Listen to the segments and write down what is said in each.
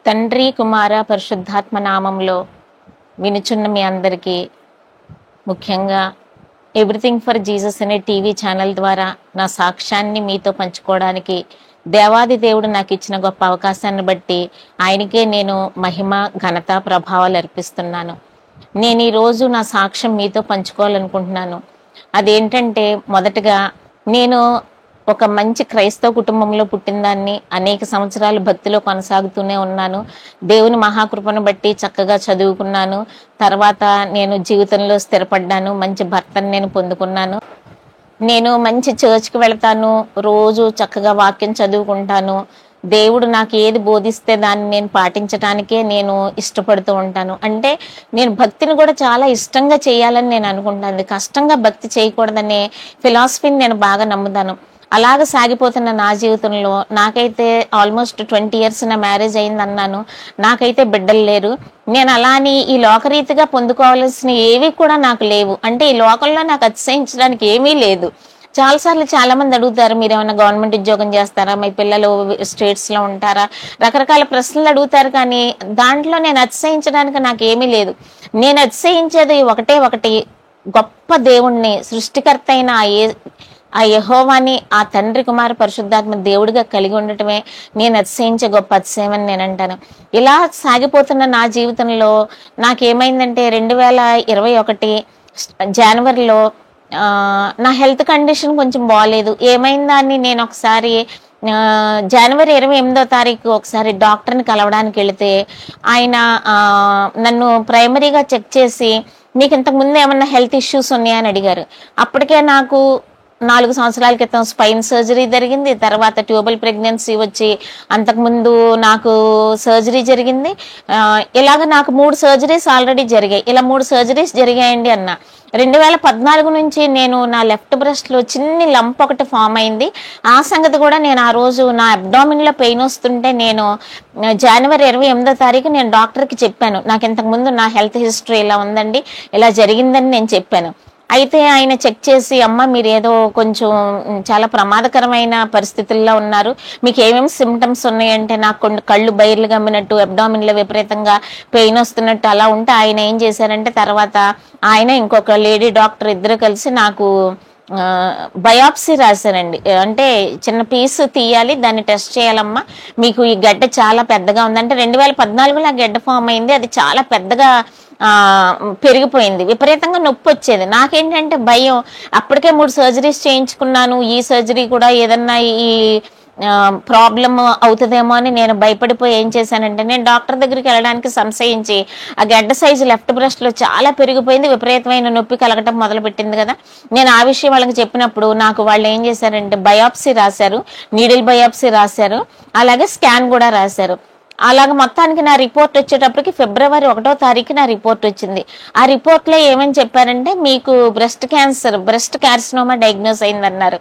తండ్రి కుమార పరిశుద్ధాత్మ నామంలో వినుచున్న మీ అందరికీ, ముఖ్యంగా ఎవ్రీథింగ్ ఫర్ జీసస్ అనే టీవీ ఛానల్ ద్వారా నా సాక్ష్యాన్ని మీతో పంచుకోవడానికి దేవాది దేవుడు నాకు ఇచ్చిన గొప్ప అవకాశాన్ని బట్టి ఆయనకే నేను మహిమ, ఘనత, ప్రభావాలు అర్పిస్తున్నాను. నేను ఈరోజు నా సాక్ష్యం మీతో పంచుకోవాలనుకుంటున్నాను. అదేంటంటే, మొదటగా నేను ఒక మంచి క్రైస్తవ కుటుంబంలో పుట్టిన దాన్ని. అనేక సంవత్సరాలు భక్తిలో కొనసాగుతూనే ఉన్నాను. దేవుని మహాకృపను బట్టి చక్కగా చదువుకున్నాను. తర్వాత నేను జీవితంలో స్థిరపడ్డాను. మంచి భర్తను నేను పొందుకున్నాను. నేను మంచి చర్చ్కి వెళ్తాను. రోజు చక్కగా వాక్యం చదువుకుంటాను. దేవుడు నాకు ఏది బోధిస్తే దాన్ని నేను పాటించడానికే నేను ఇష్టపడుతూ ఉంటాను. అంటే నేను భక్తిని కూడా చాలా ఇష్టంగా చేయాలని నేను అనుకుంటాను. కష్టంగా భక్తి చేయకూడదనే ఫిలాసఫీని నేను బాగా నమ్ముతాను. అలాగ సాగిపోతున్న నా జీవితంలో నాకైతే ఆల్మోస్ట్ 20 years నా మ్యారేజ్ అయిందన్నాను. నాకైతే బిడ్డలు లేరు. నేను అలాని ఈ లోకరీతిగా పొందుకోవాల్సిన ఏవి కూడా నాకు లేవు. అంటే ఈ లోకంలో నాకు అతిశయించడానికి ఏమీ లేదు. చాలాసార్లు చాలా మంది అడుగుతారు, మీరు ఏమైనా గవర్నమెంట్ ఉద్యోగం చేస్తారా, మీ పిల్లలు స్టేట్స్ లో ఉంటారా, రకరకాల ప్రశ్నలు అడుగుతారు. కానీ దాంట్లో నేను అతిశయించడానికి నాకు ఏమీ లేదు. నేను అతిశయించేది ఒకటి, గొప్ప దేవుణ్ణి, సృష్టికర్త అయిన ఆ యెహోవాని, ఆ తండ్రి కుమార పరిశుద్ధాత్మ దేవుడిగా కలిగి ఉండటమే నేను అతిశయించే గొప్ప అతిశయం అని నేను అంటాను. ఇలా సాగిపోతున్న నా జీవితంలో నాకేమైందంటే 2021 జనవరిలో నా హెల్త్ కండిషన్ కొంచెం బాగాలేదు. ఏమైందా అని నేను ఒకసారి జనవరి 28వ తారీఖు ఒకసారి డాక్టర్ని కలవడానికి వెళితే ఆయన నన్ను ప్రైమరీగా చెక్ చేసి, మీకు ఇంతకుముందు ఏమన్నా హెల్త్ ఇష్యూస్ ఉన్నాయా అని అడిగారు. అప్పటికే నాకు 4 సంవత్సరాల క్రితం స్పైన్ సర్జరీ జరిగింది. తర్వాత ట్యూబల్ ప్రెగ్నెన్సీ వచ్చి అంతకుముందు నాకు సర్జరీ జరిగింది. ఇలాగ నాకు 3 సర్జరీస్ ఆల్రెడీ జరిగాయి. ఇలా 3 సర్జరీస్ జరిగాయండి అన్న. 2014 నుంచి నేను నా లెఫ్ట్ బ్రెస్ట్ లో చిన్ని లంప్ ఒకటి ఫామ్ అయింది. ఆ సంగతి కూడా నేను ఆ రోజు నా అబ్డామిన్ లో పెయిన్ వస్తుంటే నేను జనవరి 28వ తారీఖు నేను డాక్టర్కి చెప్పాను, నాకు ఇంతకుముందు నా హెల్త్ హిస్టరీ ఇలా ఉందండి, ఇలా జరిగిందని నేను చెప్పాను. అయితే ఆయన చెక్ చేసి, అమ్మ మీరు ఏదో కొంచెం చాలా ప్రమాదకరమైన పరిస్థితుల్లో ఉన్నారు, మీకు ఏమేమి సిమ్టమ్స్ ఉన్నాయంటే నాకు కళ్ళు బైర్లు గమ్మినట్టు, అబ్డామిన్ లో విపరీతంగా పెయిన్ వస్తున్నట్టు అలా ఉంటే ఆయన ఏం చేశారంటే, తర్వాత ఆయన ఇంకొక లేడీ డాక్టర్ ఇద్దరు కలిసి నాకు బయాప్సీ రాశారండి. అంటే చిన్న పీస్ తీయాలి, దాన్ని టెస్ట్ చేయాలమ్మా, మీకు ఈ గడ్డ చాలా పెద్దగా ఉందంటే 2014లో ఆ గడ్డ ఫామ్ అయింది. అది చాలా పెద్దగా పెరిగిపోయింది, విపరీతంగా నొప్పి వచ్చేది. నాకేంటంటే భయం, అప్పటికే 3 సర్జరీస్ చేయించుకున్నాను, ఈ సర్జరీ కూడా ఏదన్నా ఈ ప్రాబ్లమ్ అవుతుందేమో అని నేను భయపడిపోయి ఏం చేశానంటే, నేను డాక్టర్ దగ్గరికి వెళ్ళడానికి సంశయించి ఆ గడ్డ సైజు లెఫ్ట్ బ్రెస్ట్ లో చాలా పెరిగిపోయింది, విపరీతమైన నొప్పి కలగటం మొదలు పెట్టింది కదా. నేను ఆ విషయం వాళ్ళకి చెప్పినప్పుడు నాకు వాళ్ళు ఏం చేశారంటే బయాప్సీ రాశారు, నీడిల్ బయాప్సీ రాశారు, అలాగే స్కాన్ కూడా రాశారు. అలాగే మొత్తానికి నా రిపోర్ట్ వచ్చేటప్పటికి ఫిబ్రవరి 1వ తారీఖు నా రిపోర్ట్ వచ్చింది. ఆ రిపోర్ట్ లో ఏమని చెప్పారంటే, మీకు బ్రెస్ట్ కార్సినోమా డయాగ్నోస్ అయిందన్నారు.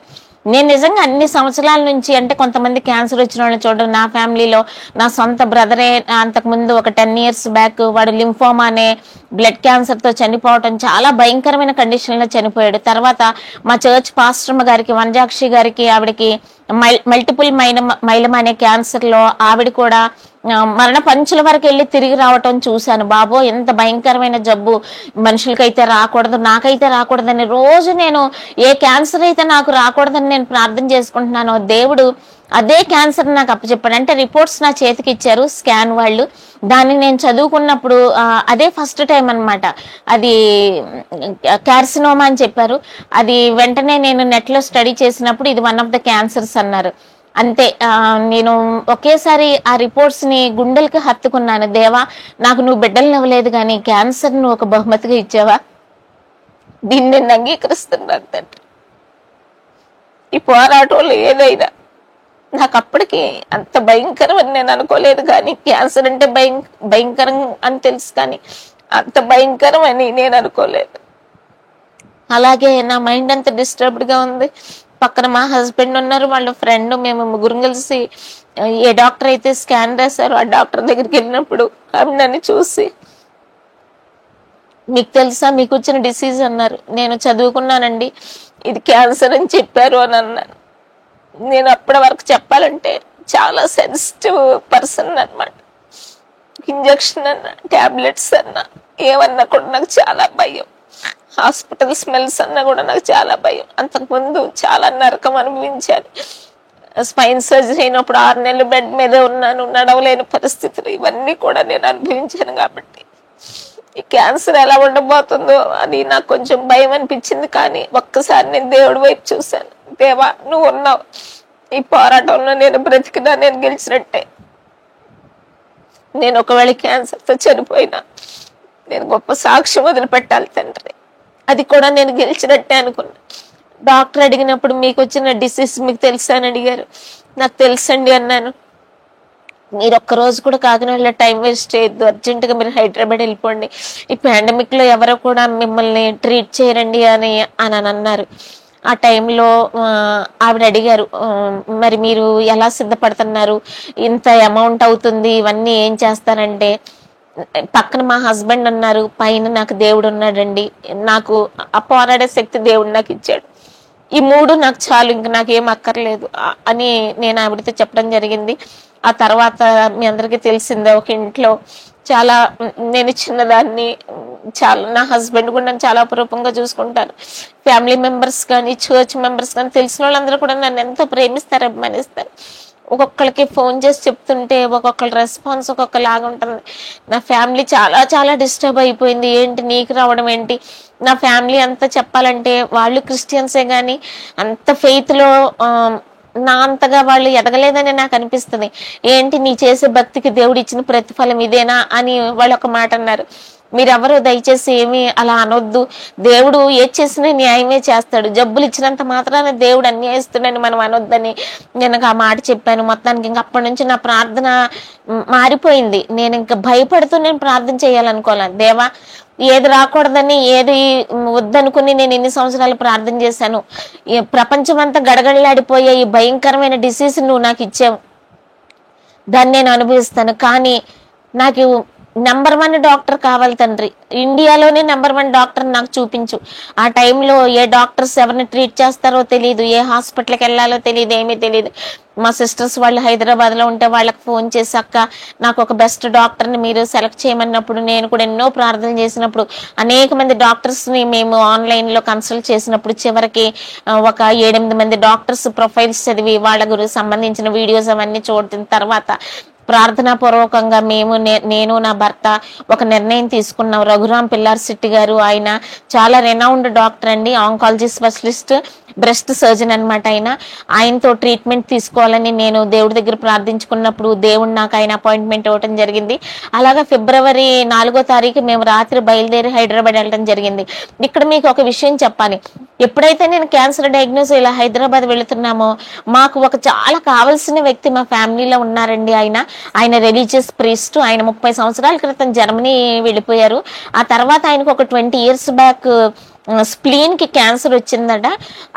నేను నిజంగా అన్ని సంవత్సరాల నుంచి, అంటే కొంతమంది క్యాన్సర్ వచ్చిన వాళ్ళని చూడడం, నా ఫ్యామిలీలో నా సొంత బ్రదరే అంతకుముందు ఒక 10 years బ్యాక్ వాడు లింఫోమా అనే బ్లడ్ క్యాన్సర్ తో చనిపోవటం, చాలా భయంకరమైన కండిషన్ లో చనిపోయాడు. తర్వాత మా చర్చ్ పాస్టర్ గారికి, వనజాక్షి గారికి, ఆవిడకి మల్టిపుల్ మైలమ్ అనే క్యాన్సర్ లో ఆవిడ కూడా మరణ పంచుల వరకు వెళ్ళి తిరిగి రావటం చూశాను. బాబో, ఎంత భయంకరమైన జబ్బు, మనుషులకైతే రాకూడదు, నాకైతే రాకూడదని రోజు నేను ఏ క్యాన్సర్ అయితే నాకు రాకూడదని నేను ప్రార్థన చేసుకుంటున్నాను. దేవుడు అదే క్యాన్సర్ నాకు అప్పచెప్పాడు. అంటే రిపోర్ట్స్ నా చేతికి ఇచ్చారు స్కాన్ వాళ్ళు. దాన్ని నేను చదువుకున్నప్పుడు అదే ఫస్ట్ టైం అనమాట అది కార్సినోమా అని చెప్పారు. అది వెంటనే నేను నెట్ లో స్టడీ చేసినప్పుడు ఇది 1 of the cancers అన్నారు. అంతే, నేను ఒకేసారి ఆ రిపోర్ట్స్ ని గుండెలకి హత్తుకున్నాను. దేవా, నాకు నువ్వు బిడ్డలను ఇవ్వలేదు కానీ క్యాన్సర్ నువ్వు ఒక బహుమతిగా ఇచ్చావా, దీన్ని నేను అంగీకరిస్తున్నాను తండ్రి. ఈ పోరాటంలో ఏదైనా నాకు అప్పటికి అంత భయంకరం అని నేను అనుకోలేదు, కానీ క్యాన్సర్ అంటే భయంకరం అని తెలుసు, కానీ అంత భయంకరం అని నేను అనుకోలేదు. అలాగే నా మైండ్ అంత డిస్టర్బ్డ్ గా ఉంది. పక్కన మా హస్బెండ్ ఉన్నారు, వాళ్ళ ఫ్రెండ్, మేము ముగ్గురం కలిసి ఏ డాక్టర్ అయితే స్కాన్ రాశారో ఆ డాక్టర్ దగ్గరికి వెళ్ళినప్పుడు ఆమె నన్ను చూసి, మీకు తెలుసా మీకు వచ్చిన డిసీజ్ అన్నారు. నేను చదువుకున్నానండి, ఇది క్యాన్సర్ అని చెప్పారు అని అన్నాను. నేను అప్పటి వరకు చెప్పాలంటే చాలా సెన్సిటివ్ పర్సన్ అన్నమాట. ఇంజక్షన్ అన్నా టాబ్లెట్స్ అన్నా ఏమన్నా కూడా నాకు చాలా భయం. హాస్పిటల్ స్మెల్స్ అన్నా కూడా నాకు చాలా భయం. అంతకుముందు చాలా నరకం అనుభవించాను. స్పైన్ సర్జరీ అయినప్పుడు 6 నెలలు బెడ్ మీద ఉన్నాను, నడవలేని పరిస్థితులు. ఇవన్నీ కూడా నేను అనుభవించాను. కాబట్టి ఈ క్యాన్సర్ ఎలా ఉండబోతుందో అని నాకు కొంచెం భయం అనిపించింది. కానీ ఒక్కసారి నేను దేవుడి వైపు చూశాను. దేవా, నువ్వు ఉన్నావు, ఈ పోరాటంలో నేను బ్రతికినా నేను గెలిచినట్టే. నేను ఒకవేళ క్యాన్సర్తో చనిపోయినా నేను గొప్ప సాక్ష్యం వదిలిపెట్టాలి తండ్రి. అది కూడా నేను గెలిచినట్టే అనుకున్నా. డాక్టర్ అడిగినప్పుడు మీకు వచ్చిన డిసీజ్ మీకు తెలుసా అని అడిగారు. నాకు తెలుసండి అన్నాను. మీరు ఒక్కరోజు కూడా కాకినాడలో టైం వేస్ట్ చేయొద్దు, అర్జెంటుగా మీరు హైదరాబాద్ వెళ్ళిపోండి, ఈ పాండమిక్ లో ఎవరో కూడా మిమ్మల్ని ట్రీట్ చేయరండి అని అన్నారు. ఆ టైంలో ఆవిడ అడిగారు, మరి మీరు ఎలా సిద్ధపడుతున్నారు, ఇంత అమౌంట్ అవుతుంది, ఇవన్నీ ఏం చేస్తారంటే, పక్కన మా హస్బెండ్ అన్నారు, పైన నాకు దేవుడు ఉన్నాడండి, నాకు ఆ పోరాడే శక్తి దేవుడు నాకు ఇచ్చాడు, ఈ 3 నాకు చాలు, ఇంక నాకేం అక్కర్లేదు అని నేను ఆవిడతో చెప్పడం జరిగింది. ఆ తర్వాత మీ అందరికీ తెలిసిందే, ఒక ఇంట్లో చాలా నేను చిన్నదాన్ని, చాలా నా హస్బెండ్ కూడా నన్ను చాలా అపురూపంగా చూసుకుంటారు. ఫ్యామిలీ మెంబర్స్ కానీ చర్చ్ మెంబర్స్ కానీ తెలిసిన వాళ్ళందరూ కూడా నన్ను ఎంతో ప్రేమిస్తారు, అభిమానిస్తారు. ఒక్కొక్కరికి ఫోన్ చేసి చెప్తుంటే ఒక్కొక్కరి రెస్పాన్స్ ఒక్కొక్కలాగా ఉంటుంది. నా ఫ్యామిలీ చాలా చాలా డిస్టర్బ్ అయిపోయింది. ఏంటి నీకు రావడం ఏంటి? నా ఫ్యామిలీ అంతా చెప్పాలంటే వాళ్ళు క్రిస్టియన్సే కానీ అంత ఫెయిత్లో నా అంతగా వాళ్ళు ఎదగలేదని నాకు అనిపిస్తుంది. ఏంటి నీ చేసే భక్తికి దేవుడు ఇచ్చిన ప్రతిఫలం ఇదేనా అని వాళ్ళు ఒక మాట అన్నారు. మీరెవరో దయచేసి ఏమి అలా అనొద్దు, దేవుడు ఏది చేసినా న్యాయమే చేస్తాడు, జబ్బులు ఇచ్చినంత మాత్రాన దేవుడు అన్యాయస్తుడని మనం అనొద్దని నేను ఆ మాట చెప్పాను. మొత్తానికి ఇంక అప్పటి నుంచి నా ప్రార్థన మారిపోయింది. నేను ఇంకా భయపడుతూ నేను ప్రార్థన చేయాలనుకోవాలి. దేవా, ఏది రాకూడదని ఏది వద్దనుకుని నేను ఎన్ని సంవత్సరాలు ప్రార్థన చేశాను. ప్రపంచం అంతా గడగడలాడిపోయే ఈ భయంకరమైన డిసీజ్ నువ్వు నాకు ఇచ్చావు, దాన్ని నేను అనుభవిస్తాను. కానీ నాకు నెంబర్ 1 డాక్టర్ కావాలి తండ్రి, ఇండియాలోనే నెంబర్ 1 డాక్టర్ నాకు చూపించు. ఆ టైంలో ఏ డాక్టర్స్ ఎవరిని ట్రీట్ చేస్తారో తెలియదు, ఏ హాస్పిటల్కి వెళ్ళాలో తెలియదు, ఏమీ తెలియదు. మా సిస్టర్స్ వాళ్ళు హైదరాబాద్లో ఉంటే వాళ్ళకి ఫోన్ చేసి, అక్క నాకు ఒక బెస్ట్ డాక్టర్ని మీరు సెలెక్ట్ చేయమన్నప్పుడు, నేను కూడా ఎన్నో ప్రార్థనలు చేసినప్పుడు అనేక మంది డాక్టర్స్ని మేము ఆన్లైన్లో కన్సల్ట్ చేసినప్పుడు చివరికి ఒక 7-8 మంది డాక్టర్స్ ప్రొఫైల్స్ చదివి వాళ్ళ గురించి సంబంధించిన వీడియోస్ అవన్నీ చూడిన తర్వాత ప్రార్థనా పూర్వకంగా నేను నా భర్త ఒక నిర్ణయం తీసుకున్నాం. రఘురామ్ పిల్లార్ శెట్టి గారు, ఆయన చాలా రెనౌండ్ డాక్టర్ అండి, ఆంకాలజీ స్పెషలిస్ట్, బ్రెస్ట్ సర్జన్ అనమాట. ఆయనతో ట్రీట్మెంట్ తీసుకోవాలని నేను దేవుడి దగ్గర ప్రార్థించుకున్నప్పుడు దేవుడు నాకు ఆయన అపాయింట్మెంట్ ఇవ్వడం జరిగింది. అలాగా ఫిబ్రవరి 4వ తారీఖు మేము రాత్రి బయలుదేరి హైదరాబాద్ వెళ్ళడం జరిగింది. ఇక్కడ మీకు ఒక విషయం చెప్పాలి. ఎప్పుడైతే నేను క్యాన్సర్ డయాగ్నోస్ ఇలా హైదరాబాద్ వెళుతున్నామో, మాకు ఒక చాలా కావాల్సిన వ్యక్తి మా ఫ్యామిలీలో ఉన్నారండి. ఆయన రిలీజియస్ ప్రీస్ట్. ఆయన 30 సంవత్సరాల క్రితం జర్మనీ వెళ్ళిపోయారు. ఆ తర్వాత ఆయనకు ఒక 20 years బ్యాక్ స్ప్లీన్ కి క్యాన్సర్ వచ్చిందట.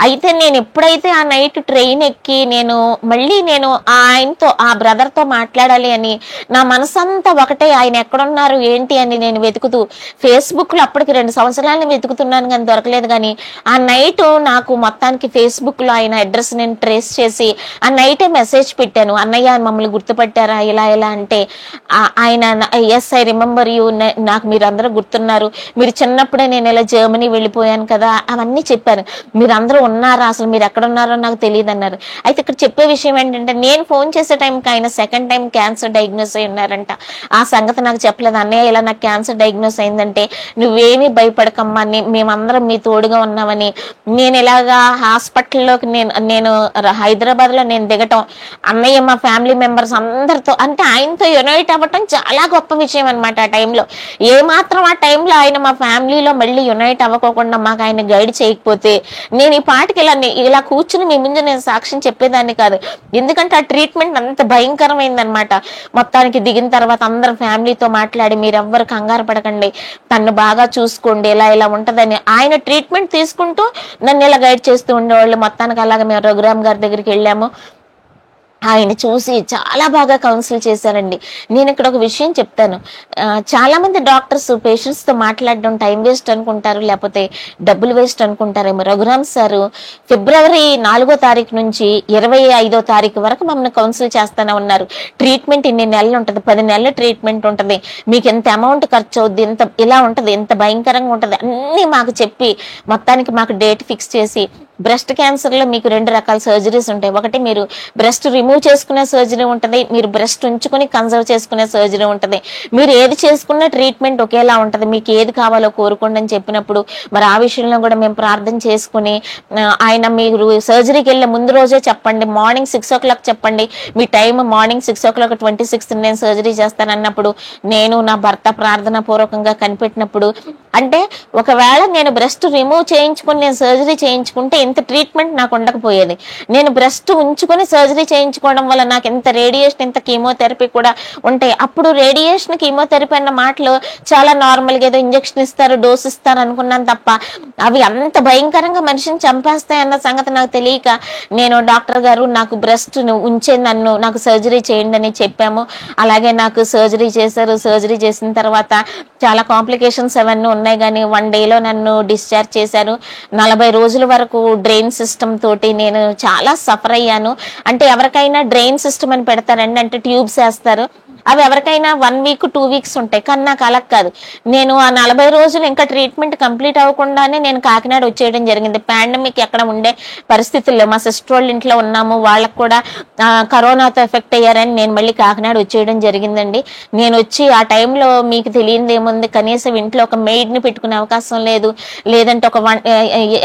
అయితే నేను ఎప్పుడైతే ఆ నైట్ ట్రైన్ ఎక్కి నేను ఆయనతో, ఆ బ్రదర్ తో మాట్లాడాలి అని నా మనసంతా ఒకటే, ఆయన ఎక్కడున్నారు ఏంటి అని నేను వెతుకుతూ ఫేస్బుక్ లో అప్పటికి 2 సంవత్సరాలను వెతుకుతున్నాను కానీ దొరకలేదు. కానీ ఆ నైట్ నాకు మొత్తానికి ఫేస్బుక్ లో ఆయన అడ్రస్ నేను ట్రేస్ చేసి ఆ నైటే మెసేజ్ పెట్టాను, అన్నయ్య మమ్మల్ని గుర్తుపట్టారా ఇలా అంటే ఆయన ఎస్ ఐ రిమెంబర్ యూ, నాకు మీరు అందరూ గుర్తున్నారు, మీరు చిన్నప్పుడే నేను ఇలా జర్మనీ వెళ్ళిపోయాను కదా, అవన్నీ చెప్పాను, మీరు అందరూ ఉన్నారా, అసలు మీరు ఎక్కడ ఉన్నారో నాకు తెలియదు అన్నారు. అయితే ఇక్కడ చెప్పే విషయం ఏంటంటే, నేను ఫోన్ చేసే టైంకి ఆయన 2nd టైం క్యాన్సర్ డయాగ్నోస్ అయి ఉన్నారంట. ఆ సంగతి నాకు చెప్పలేదు. అన్నయ్య ఇలా నాకు క్యాన్సర్ డయాగ్నోస్ అయిందంటే నువ్వేమీ భయపడకమ్మా, మేమందరం మీ తోడుగా ఉన్నామని. నేను ఇలాగా హాస్పిటల్లోకి నేను హైదరాబాద్ లో నేను దిగటం, అన్నయ్య మా ఫ్యామిలీ మెంబర్స్ అందరితో, అంటే ఆయనతో యునైట్ అవ్వటం చాలా గొప్ప విషయం అనమాట. ఆ టైంలో ఏమాత్రం ఆ టైంలో ఆయన మా ఫ్యామిలీలో మళ్ళీ యునైట్ అవ్వకోకుండా మాకు ఆయన గైడ్ చేయకపోతే నేను ఈ పాటికి ఇలా కూర్చుని మీ ముందు నేను సాక్ష్యం చెప్పేదాన్ని కాదు. ఎందుకంటే ఆ ట్రీట్మెంట్ అంత భయంకరమైంది అనమాట. మొత్తానికి దిగిన తర్వాత అందరు ఫ్యామిలీతో మాట్లాడి, మీరెవ్వరు కంగారు పడకండి, తను బాగా చూసుకోండి, ఇలా ఉంటదని ఆయన ట్రీట్మెంట్ తీసుకుంటూ నన్ను ఇలా గైడ్ చేస్తూ ఉండేవాళ్ళు. మొత్తానికి అలాగే మేము రఘురామ్ గారి దగ్గరికి వెళ్ళాము. ఆయన చూసి చాలా బాగా కౌన్సిల్ చేశారండి. నేను ఇక్కడ ఒక విషయం చెప్తాను. చాలా మంది డాక్టర్స్ పేషెంట్స్ తో మాట్లాడడం టైం వేస్ట్ అనుకుంటారు, లేకపోతే డబ్బులు వేస్ట్ అనుకుంటారేమో. రఘురామ్ సారు ఫిబ్రవరి 4వ తారీఖు నుంచి 25వ తారీఖు వరకు మమ్మల్ని కౌన్సిల్ చేస్తానే ఉన్నారు. ట్రీట్మెంట్ ఇన్ని నెలలు ఉంటుంది, 10 నెలల ట్రీట్మెంట్ ఉంటుంది, మీకు ఎంత అమౌంట్ ఖర్చు అవుద్ది, ఎంత ఇలా ఉంటుంది, ఎంత భయంకరంగా ఉంటుంది అన్ని మాకు చెప్పి మొత్తానికి మాకు డేట్ ఫిక్స్ చేసి, బ్రెస్ట్ క్యాన్సర్ లో మీకు 2 రకాల సర్జరీస్ ఉంటాయి. ఒకటి మీరు బ్రెస్ట్ రిమూవ్ చేసుకునే సర్జరీ ఉంటుంది, మీరు బ్రెస్ట్ ఉంచుకుని కన్సర్వ్ చేసుకునే సర్జరీ ఉంటుంది. మీరు ఏది చేసుకున్న ట్రీట్మెంట్ ఒకేలా ఉంటుంది, మీకు ఏది కావాలో కోరుకోండి అని చెప్పినప్పుడు మరి ఆ విషయంలో కూడా మేము ప్రార్థన చేసుకుని, ఆయన మీరు సర్జరీకి వెళ్ళే ముందు రోజే చెప్పండి, మార్నింగ్ 6 o'clock చెప్పండి, మీ టైం మార్నింగ్ 6 o'clock 26th నేను సర్జరీ చేస్తానన్నప్పుడు నేను నా భర్త ప్రార్థన పూర్వకంగా కనిపెట్టినప్పుడు, అంటే ఒకవేళ నేను బ్రెస్ట్ రిమూవ్ చేయించుకుని నేను సర్జరీ చేయించుకుంటే ఇంత ట్రీట్మెంట్ నాకు ఉండకపోయేది. నేను బ్రెస్ట్ ఉంచుకొని సర్జరీ చేయించుకోవడం వల్ల నాకు ఎంత రేడియేషన్, ఎంత కీమోథెరపీ కూడా ఉంటాయి. అప్పుడు రేడియేషన్ కీమోథెరపీ అన్న మాటలు చాలా నార్మల్ గా ఏదో ఇంజక్షన్ ఇస్తారు, డోస్ ఇస్తారు అనుకున్నాను తప్ప అవి అంత భయంకరంగా మనిషిని చంపేస్తాయన్న సంగతి నాకు తెలియక నేను డాక్టర్ గారు నాకు బ్రెస్ట్ ఉంచే నాకు సర్జరీ చేయండి అని చెప్పాము. అలాగే నాకు సర్జరీ చేశారు. సర్జరీ చేసిన తర్వాత చాలా కాంప్లికేషన్స్ అవన్నీ ఉన్నాయి, కానీ 1 dayలో నన్ను డిశ్చార్జ్ చేశారు. 40 రోజుల వరకు డ్రైన్ సిస్టమ్ తోటి నేను చాలా సఫర్ అయ్యాను. అంటే ఎవరికైనా డ్రైన్ సిస్టమ్ అని పెడతారండి, అంటే ట్యూబ్స్ వేస్తారు, అవి ఎవరికైనా 1 week 2 weeks ఉంటాయి, కానీ నాకు అలా కాదు. నేను ఆ 40 రోజులు ఇంకా ట్రీట్మెంట్ కంప్లీట్ అవ్వకుండానే నేను కాకినాడ వచ్చేయడం జరిగింది. పాండమిక్ ఎక్కడ ఉండే పరిస్థితుల్లో మా సిస్టర్ వాళ్ళ ఇంట్లో ఉన్నాము, వాళ్ళకు కూడా కరోనాతో ఎఫెక్ట్ అయ్యారని నేను మళ్ళీ కాకినాడ వచ్చేయడం జరిగిందండి. నేను వచ్చి ఆ టైంలో మీకు తెలియదు ఏముంది, కనీసం ఇంట్లో ఒక మెయిడ్ ని పెట్టుకునే అవకాశం లేదు, లేదంటే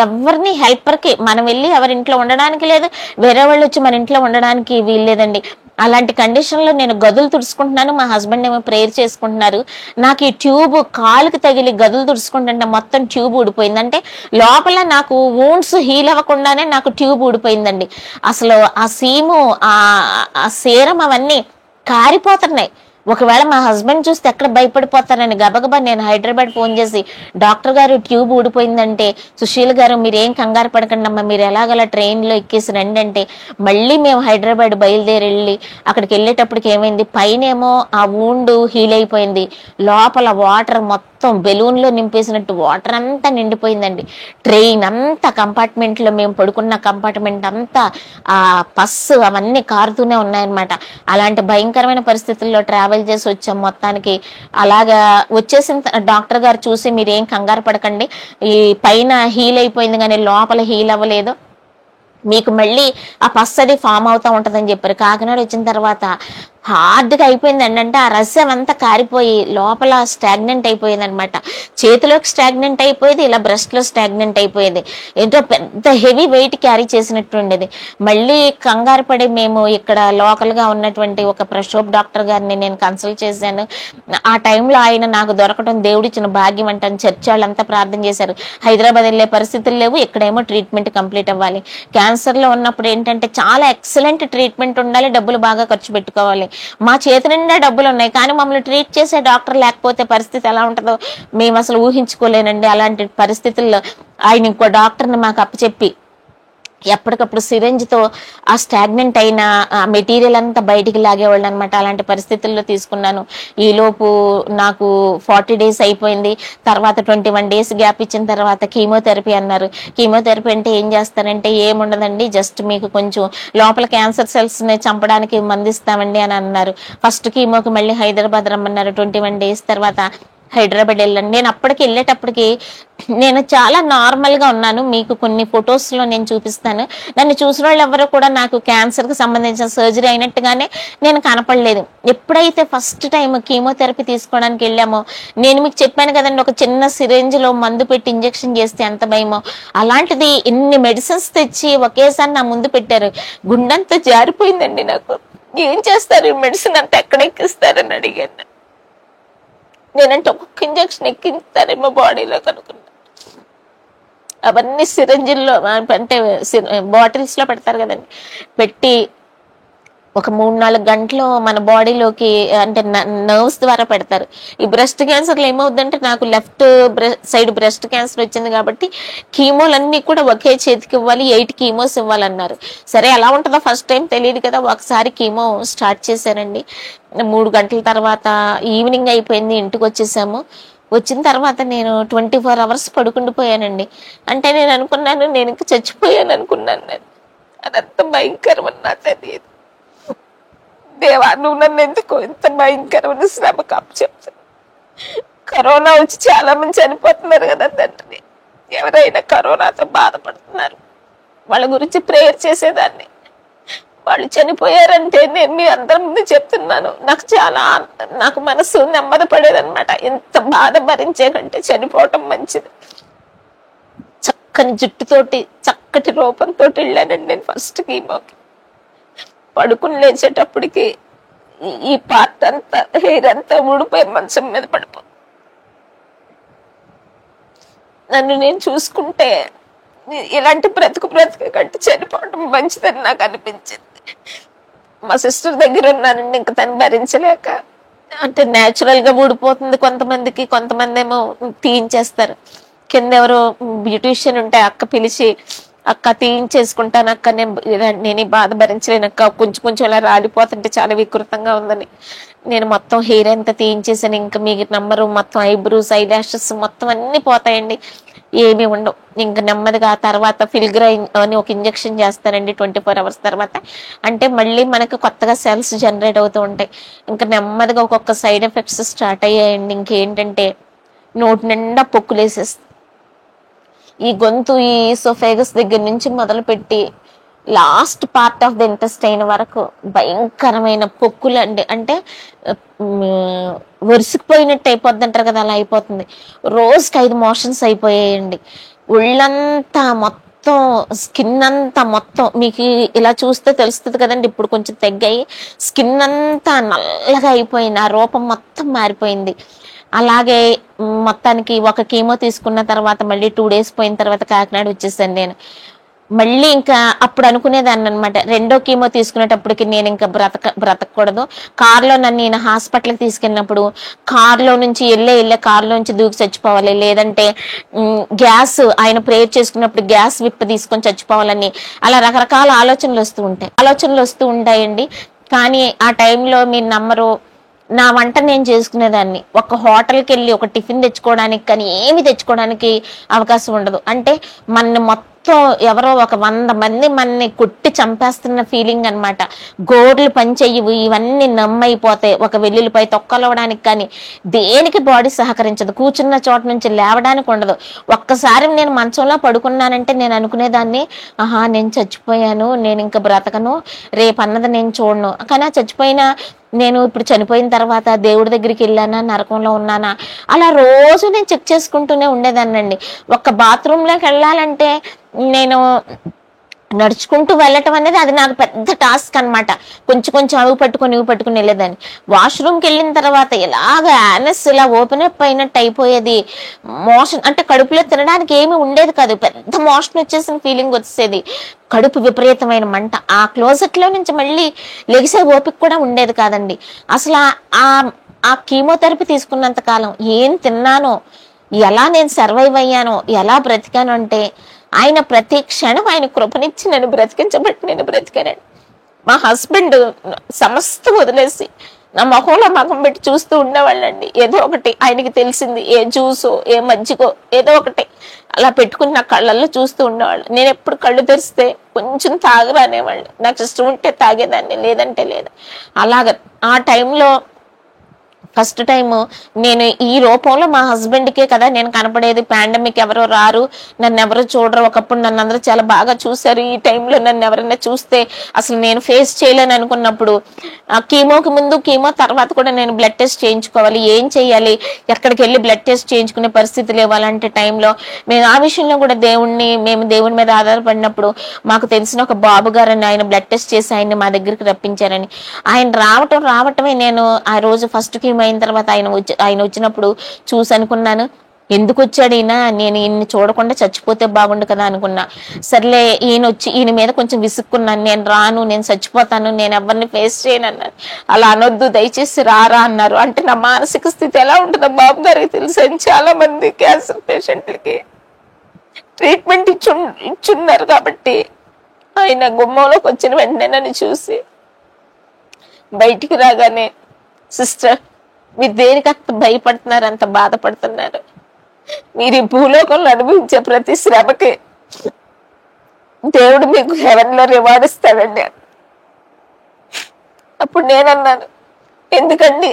ఎవరిని హెల్పర్కి మనం వెళ్ళి ఎవరి ఇంట్లో ఉండడానికి లేదు, వేరే వాళ్ళు వచ్చి మన ఇంట్లో ఉండడానికి వీల్లేదండి. అలాంటి కండిషన్ లో నేను గదులు తుడుచుకుంటున్నాను, మా హస్బెండ్ ఏమో ప్రేయర్ చేసుకుంటున్నారు. నాకు ఈ ట్యూబ్ కాలుకి తగిలి గదులు తుడుచుకుంటుంటే మొత్తం ట్యూబ్ ఊడిపోయింది. అంటే లోపల నాకు వూండ్స్ హీల్ అవ్వకుండానే నాకు ట్యూబ్ ఊడిపోయిందండి. అసలు ఆ సీము ఆ సీరం అవన్నీ కారిపోతున్నాయి. ఒకవేళ మా హస్బెండ్ చూస్తే ఎక్కడ భయపడిపోతారని గబగబా నేను హైదరాబాద్ ఫోన్ చేసి, డాక్టర్ గారు ట్యూబ్ ఊడిపోయిందంటే, సుశీల్ గారు మీరేం కంగారు పడకండి అమ్మా, మీరు ఎలాగలా ట్రైన్లో ఎక్కేసి రండి అంటే, మళ్ళీ మేము హైదరాబాద్ బయలుదేరి వెళ్ళి అక్కడికి వెళ్ళేటప్పటికి ఏమైంది, పైనేమో ఆ వూండ్ హీల్ అయిపోయింది, లోపల వాటర్ మొత్తం బెలూన్లో నింపేసినట్టు వాటర్ అంతా నిండిపోయిందండి. ట్రైన్ అంతా కంపార్ట్మెంట్లో మేము పడుకున్న కంపార్ట్మెంట్ అంతా ఆ పస్సు అవన్నీ కారుతూనే ఉన్నాయన్నమాట. అలాంటి భయంకరమైన పరిస్థితుల్లో ట్రావెల్ చేసి వచ్చాం. మొత్తానికి అలాగా వచ్చేసిన డాక్టర్ గారు చూసి మీరేం కంగారు పడకండి, ఈ పైన హీల్ అయిపోయింది కానీ లోపల హీల్ అవ్వలేదు, మీకు మళ్ళీ ఆ పస్సది ఫామ్ అవుతా ఉంటుందని చెప్పారు. కాకినాడ వచ్చిన తర్వాత హార్డ్గా అయిపోయింది అంటే ఆ రసం అంతా కారిపోయి లోపల స్టాగ్నెంట్ అయిపోయింది అనమాట. చేతిలోకి స్టాగ్నెంట్ అయిపోయేది, ఇలా బ్రెస్ట్ లో స్టాగ్నెంట్ అయిపోయేది. ఏంటో పెద్ద హెవీ వెయిట్ క్యారీ చేసినట్టు ఉండేది. మళ్ళీ కంగారు పడి మేము ఇక్కడ లోకల్ గా ఉన్నటువంటి ఒక ప్రశోభ్ డాక్టర్ గారిని నేను కన్సల్ట్ చేశాను. ఆ టైంలో ఆయన నాకు దొరకడం దేవుడిచ్చిన భాగ్యం అంటాను. చర్చ్ వాళ్ళంతా ప్రార్థన చేశారు. హైదరాబాద్ వెళ్ళే పరిస్థితులు లేవు, ఇక్కడేమో ట్రీట్మెంట్ కంప్లీట్ అవ్వాలి. క్యాన్సర్ లో ఉన్నప్పుడు ఏంటంటే చాలా ఎక్సలెంట్ ట్రీట్మెంట్ ఉండాలి, డబ్బులు బాగా ఖర్చు పెట్టుకోవాలి. మా చేతి నిండా డబ్బులు ఉన్నాయి, కానీ మమ్మల్ని ట్రీట్ చేసే డాక్టర్ లేకపోతే పరిస్థితి ఎలా ఉంటుందో మేము అసలు ఊహించుకోలేనండి. అలాంటి పరిస్థితుల్లో ఆయన ఇంకో డాక్టర్ని మాకు అప్పచెప్పి ఎప్పటికప్పుడు సిరెంజ్తో ఆ స్టాగ్నెంట్ అయిన మెటీరియల్ అంతా బయటికి లాగేవాళ్ళు అనమాట. అలాంటి పరిస్థితుల్లో తీసుకున్నాను. ఈలోపు నాకు 40 days అయిపోయింది. తర్వాత 21 days గ్యాప్ ఇచ్చిన తర్వాత కీమోథెరపీ అన్నారు. కీమోథెరపీ అంటే ఏం చేస్తారంటే ఏముండదండి, జస్ట్ మీకు కొంచెం లోపల క్యాన్సర్ సెల్స్ ని చంపడానికి మందిస్తామండి అని అన్నారు. ఫస్ట్ కీమోకి మళ్ళీ హైదరాబాద్ రమ్మన్నారు. 21 days తర్వాత హైదరాబాద్ వెళ్ళాను. నేను అప్పటికి వెళ్ళేటప్పటికి నేను చాలా నార్మల్ గా ఉన్నాను. మీకు కొన్ని ఫొటోస్ లో నేను చూపిస్తాను. నన్ను చూసిన వాళ్ళు ఎవరు కూడా నాకు క్యాన్సర్ కి సంబంధించిన సర్జరీ అయినట్టుగానే నేను కనపడలేదు. ఎప్పుడైతే ఫస్ట్ టైం కీమోథెరపీ తీసుకోవడానికి వెళ్ళామో, నేను మీకు చెప్పాను కదండి, ఒక చిన్న సిరెంజ్ లో మందు పెట్టి ఇంజెక్షన్ చేస్తే ఎంత భయమో, అలాంటిది ఇన్ని మెడిసిన్స్ తెచ్చి ఒకేసారి నా ముందు పెట్టారు. గుండెంతా జారిపోయిందండి నాకు. ఏం చేస్తారు ఈ మెడిసిన్ అంతా ఎక్కడ ఎక్కిస్తారని అడిగాను. నేనంటే ఒక్కొక్క ఇంజక్షన్ ఎక్కిస్తారేమో బాడీలో కనుక్కున్నా. అవన్నీ సిరంజిల్లో అంటే బాటిల్స్ లో పెడతారు కదండి, పెట్టి ఒక 3-4 గంటలు మన బాడీలోకి అంటే నర్వ్స్ ద్వారా పెడతారు. ఈ బ్రెస్ట్ క్యాన్సర్లో ఏమవుతుందంటే నాకు లెఫ్ట్ సైడ్ బ్రెస్ట్ క్యాన్సర్ వచ్చింది కాబట్టి కీమోలన్నీ కూడా ఒకే చేతికి ఇవ్వాలి, 8 కీమోస్ ఇవ్వాలన్నారు. సరే ఎలా ఉంటుందో ఫస్ట్ టైం తెలియదు కదా, ఒకసారి కీమో స్టార్ట్ చేశానండి. 3 గంటల తర్వాత ఈవినింగ్ అయిపోయింది, ఇంటికి వచ్చేసాము. వచ్చిన తర్వాత నేను 24 అవర్స్ పడుకుండిపోయానండి. అంటే నేను అనుకున్నాను నేను ఇంకా చచ్చిపోయాను అనుకున్నాను. నేను అదంత భయంకరమని నాకు తెలియదు. దేవా నువ్వు నన్ను ఎందుకు ఇంత భయంకరమైన శ్రమ కాపు చెప్తాను. కరోనా వచ్చి చాలా మంది చనిపోతున్నారు కదా తండ్రి. ఎవరైనా కరోనాతో బాధపడుతున్నారు వాళ్ళ గురించి ప్రేయర్ చేసేదాన్ని. వాళ్ళు చనిపోయారంటే నేను మీ అందరి ముందు చెప్తున్నాను, నాకు మనసు నెమ్మది పడేదన్నమాట. ఎంత బాధ భరించే కంటే చనిపోవటం మంచిది. చక్కని జుట్టుతోటి చక్కటి రూపంతో వెళ్ళానండి నేను ఫస్ట్ కీమోకి. పడుకుని లేచేటప్పటికి ఈ పార్ట్ అంతా హెయిర్ అంతా ఊడిపోయి మంచం మీద పడిపో. నన్ను నేను చూసుకుంటే ఇలాంటి బ్రతుకు కంటే చనిపోవడం మంచిదని నాకు అనిపించింది. మా సిస్టర్ దగ్గర ఉన్నానండి, ఇంకా తను భరించలేక. అంటే న్యాచురల్ గా ఊడిపోతుంది కొంతమందికి, కొంతమంది ఏమో తీయించేస్తారు. కింద ఎవరో బ్యూటీషియన్ ఉంటే అక్క పిలిచి, అక్క తీయించేసుకుంటాను అక్క, నేను ఈ బాధ భరించలేను అక్క, కొంచెం అలా రాలిపోతుంటే చాలా వికృతంగా ఉందని నేను మొత్తం హెయిర్ అంతా తీయించేసాను. ఇంకా మీకు నమ్మరు, మొత్తం ఐబ్రోస్, ఐ ల్యాషెస్ మొత్తం అన్ని పోతాయండి, ఏమీ ఉండవు. ఇంకా నెమ్మదిగా ఆ తర్వాత ఫిల్గ్రైన్ అని ఒక ఇంజెక్షన్ చేస్తారండి 24 అవర్స్ తర్వాత. అంటే మళ్ళీ మనకు కొత్తగా సెల్స్ జనరేట్ అవుతూ ఉంటాయి. ఇంకా నెమ్మదిగా ఒక్కొక్క సైడ్ ఎఫెక్ట్స్ స్టార్ట్ అయ్యాయండి. ఇంకేంటంటే నోటి నిండా పొక్కులేసేస్తుంది. ఈ గొంతు, ఈ ఈసోఫేగస్ దగ్గర నుంచి మొదలుపెట్టి last part of the intestine వరకు భయంకరమైన పొక్కులు అండి. అంటే వరుసకుపోయినట్టు అయిపోద్ది అంటారు కదా, అలా అయిపోతుంది. రోజుకి 5 మోషన్స్ అయిపోయాయండి. ఒళ్ళంతా మొత్తం, స్కిన్ అంతా మొత్తం మీకు ఇలా చూస్తే తెలుస్తుంది కదండి. ఇప్పుడు కొంచెం తగ్గాయి, స్కిన్ అంతా నల్లగా అయిపోయింది, ఆ రూపం మొత్తం మారిపోయింది. అలాగే మొత్తానికి ఒక కీమో తీసుకున్న తర్వాత మళ్ళీ 2 డేస్ పోయిన తర్వాత కాకినాడ వచ్చేసాను నేను. మళ్ళీ ఇంకా అప్పుడు అనుకునేదాన్ని అనమాట, రెండో కీమో తీసుకునేటప్పటికి నేను ఇంకా బ్రతకూడదు. కారులో నన్ను ఈయన హాస్పిటల్కి తీసుకెళ్ళినప్పుడు కారులో నుంచి వెళ్ళే కారులో నుంచి దూకి చచ్చిపోవాలి, లేదంటే గ్యాస్ ఆయన ప్రేయర్ చేసుకున్నప్పుడు గ్యాస్ విప్ప తీసుకొని చచ్చిపోవాలని, అలా రకరకాల ఆలోచనలు వస్తూ ఉంటాయండి. కానీ ఆ టైంలో మీరు నమ్మరు, నా వంట నేను చేసుకునేదాన్ని. ఒక హోటల్కి వెళ్ళి ఒక టిఫిన్ తెచ్చుకోవడానికి కానీ ఏమి తెచ్చుకోవడానికి అవకాశం ఉండదు. అంటే మన మొత్తం ఎవరో ఒక 100 మంది మనని కొట్టి చంపేస్తున్న ఫీలింగ్ అనమాట. గోర్లు పనిచెయ్యవు, ఇవన్నీ నమ్మైపోతాయి. ఒక వెల్లుల్లిపై తొక్కలవడానికి కానీ దేనికి బాడీ సహకరించదు. కూర్చున్న చోట నుంచి లేవడానికి ఉండదు. ఒక్కసారి నేను మంచంలో పడుకున్నానంటే నేను అనుకునేదాన్ని, ఆహా నేను చచ్చిపోయాను, నేను ఇంకా బ్రతకను, రేపన్నది నేను చూడను. కానీ ఆ చచ్చిపోయిన నేను ఇప్పుడు చనిపోయిన తర్వాత దేవుడి దగ్గరికి వెళ్ళానా, నరకంలో ఉన్నానా, అలా రోజు నేను చెక్ చేసుకుంటూనే ఉండేదాన్నండి. ఒక్క బాత్రూంలోకి వెళ్ళాలంటే నేను నడుచుకుంటూ వెళ్ళటం అనేది అది నాకు పెద్ద టాస్క్ అనమాట. కొంచెం అవి పట్టుకొని వెళ్ళేదాన్ని. వాష్రూమ్కి వెళ్ళిన తర్వాత ఎలాగ యానస్ ఇలా ఓపెన్ అప్ అయినట్టు అయిపోయేది. మోషన్ అంటే కడుపులో తినడానికి ఏమి ఉండేది కాదు, పెద్ద మోషన్ వచ్చేసిన ఫీలింగ్ వచ్చేది. కడుపు విపరీతమైన మంట. ఆ క్లోజెట్లో నుంచి మళ్ళీ లెగిసే ఓపిక కూడా ఉండేది కాదండి. అసలు ఆ కీమోథెరపీ తీసుకున్నంత కాలం ఏం తిన్నానో, ఎలా నేను సర్వైవ్ అయ్యానో, ఎలా బ్రతికాను అంటే ఆయన ప్రతి క్షణం ఆయన కృపనిచ్చి నన్ను బ్రతికించబట్టి నేను బ్రతికానండి. మా హస్బెండ్ సమస్తం వదిలేసి నా మొహంలో మగం పెట్టి చూస్తూ ఉండేవాళ్ళండి. ఏదో ఒకటి ఆయనకి తెలిసింది, ఏ జ్యూసో ఏ మజ్జిగో ఏదో ఒకటి అలా పెట్టుకుని నా కళ్ళల్లో చూస్తూ ఉండేవాళ్ళు. నేను ఎప్పుడు కళ్ళు తెరిస్తే కొంచెం తాగరా అనేవాళ్ళు. నాకు ఇష్టం ఉంటే తాగేదాన్ని, లేదంటే లేదు. అలాగ ఆ టైంలో ఫస్ట్ టైం నేను ఈ రూపంలో మా హస్బెండ్కే కదా నేను కనపడేది. పాండమిక్ ఎవరో రారు, నన్ను ఎవరు చూడరు. ఒకప్పుడు నన్ను అందరూ చాలా బాగా చూశారు. ఈ టైంలో నన్ను ఎవరైనా చూస్తే అసలు నేను ఫేస్ చేయలేను అనుకున్నప్పుడు, కీమోకి ముందు కీమో తర్వాత కూడా నేను బ్లడ్ టెస్ట్ చేయించుకోవాలి, ఏం చేయాలి, ఎక్కడికి వెళ్ళి బ్లడ్ టెస్ట్ చేయించుకునే పరిస్థితి లేవు. అలాంటి టైంలో మేము ఆ విషయంలో కూడా మేము దేవుని మీద ఆధారపడినప్పుడు మాకు తెలిసిన ఒక బాబు గారని ఆయన బ్లడ్ టెస్ట్ చేసి ఆయన్ని మా దగ్గరికి రప్పించారని, ఆయన రావటమే నేను ఆ రోజు ఫస్ట్ కీమో అయిన తర్వాత ఆయన వచ్చినప్పుడు చూసి అనుకున్నాను, ఎందుకు వచ్చాడు ఈయన, నేను ఈయన్ని చూడకుండా చచ్చిపోతే బాగుండు కదా అనుకున్నా. సర్లే ఈయన మీద కొంచెం విసుక్కున్నాను, నేను రాను, నేను చచ్చిపోతాను, నేను ఎవరిని ఫేస్ చేయను అన్నాను. అలా అనొద్దు, దయచేసి రారా అన్నారు. అంటే నా మానసిక స్థితి ఎలా ఉంటుందో బాబు గారికి తెలుసు. చాలా మంది క్యాన్సర్ పేషెంట్లకి ట్రీట్మెంట్ ఇచ్చున్నారు కాబట్టి ఆయన గుమ్మంలోకి వచ్చిన వెంటనే నన్ను చూసి బయటికి రాగానే, సిస్టర్ మీరు దేనికి అంత భయపడుతున్నారు, అంత బాధపడుతున్నారు, మీరు ఈ భూలోకంలో అనుభవించే ప్రతి శ్రమకి దేవుడు మీకు హెవెన్ లో రివార్డ్ ఇస్తాడండి. అప్పుడు నేనన్నాను, ఎందుకండి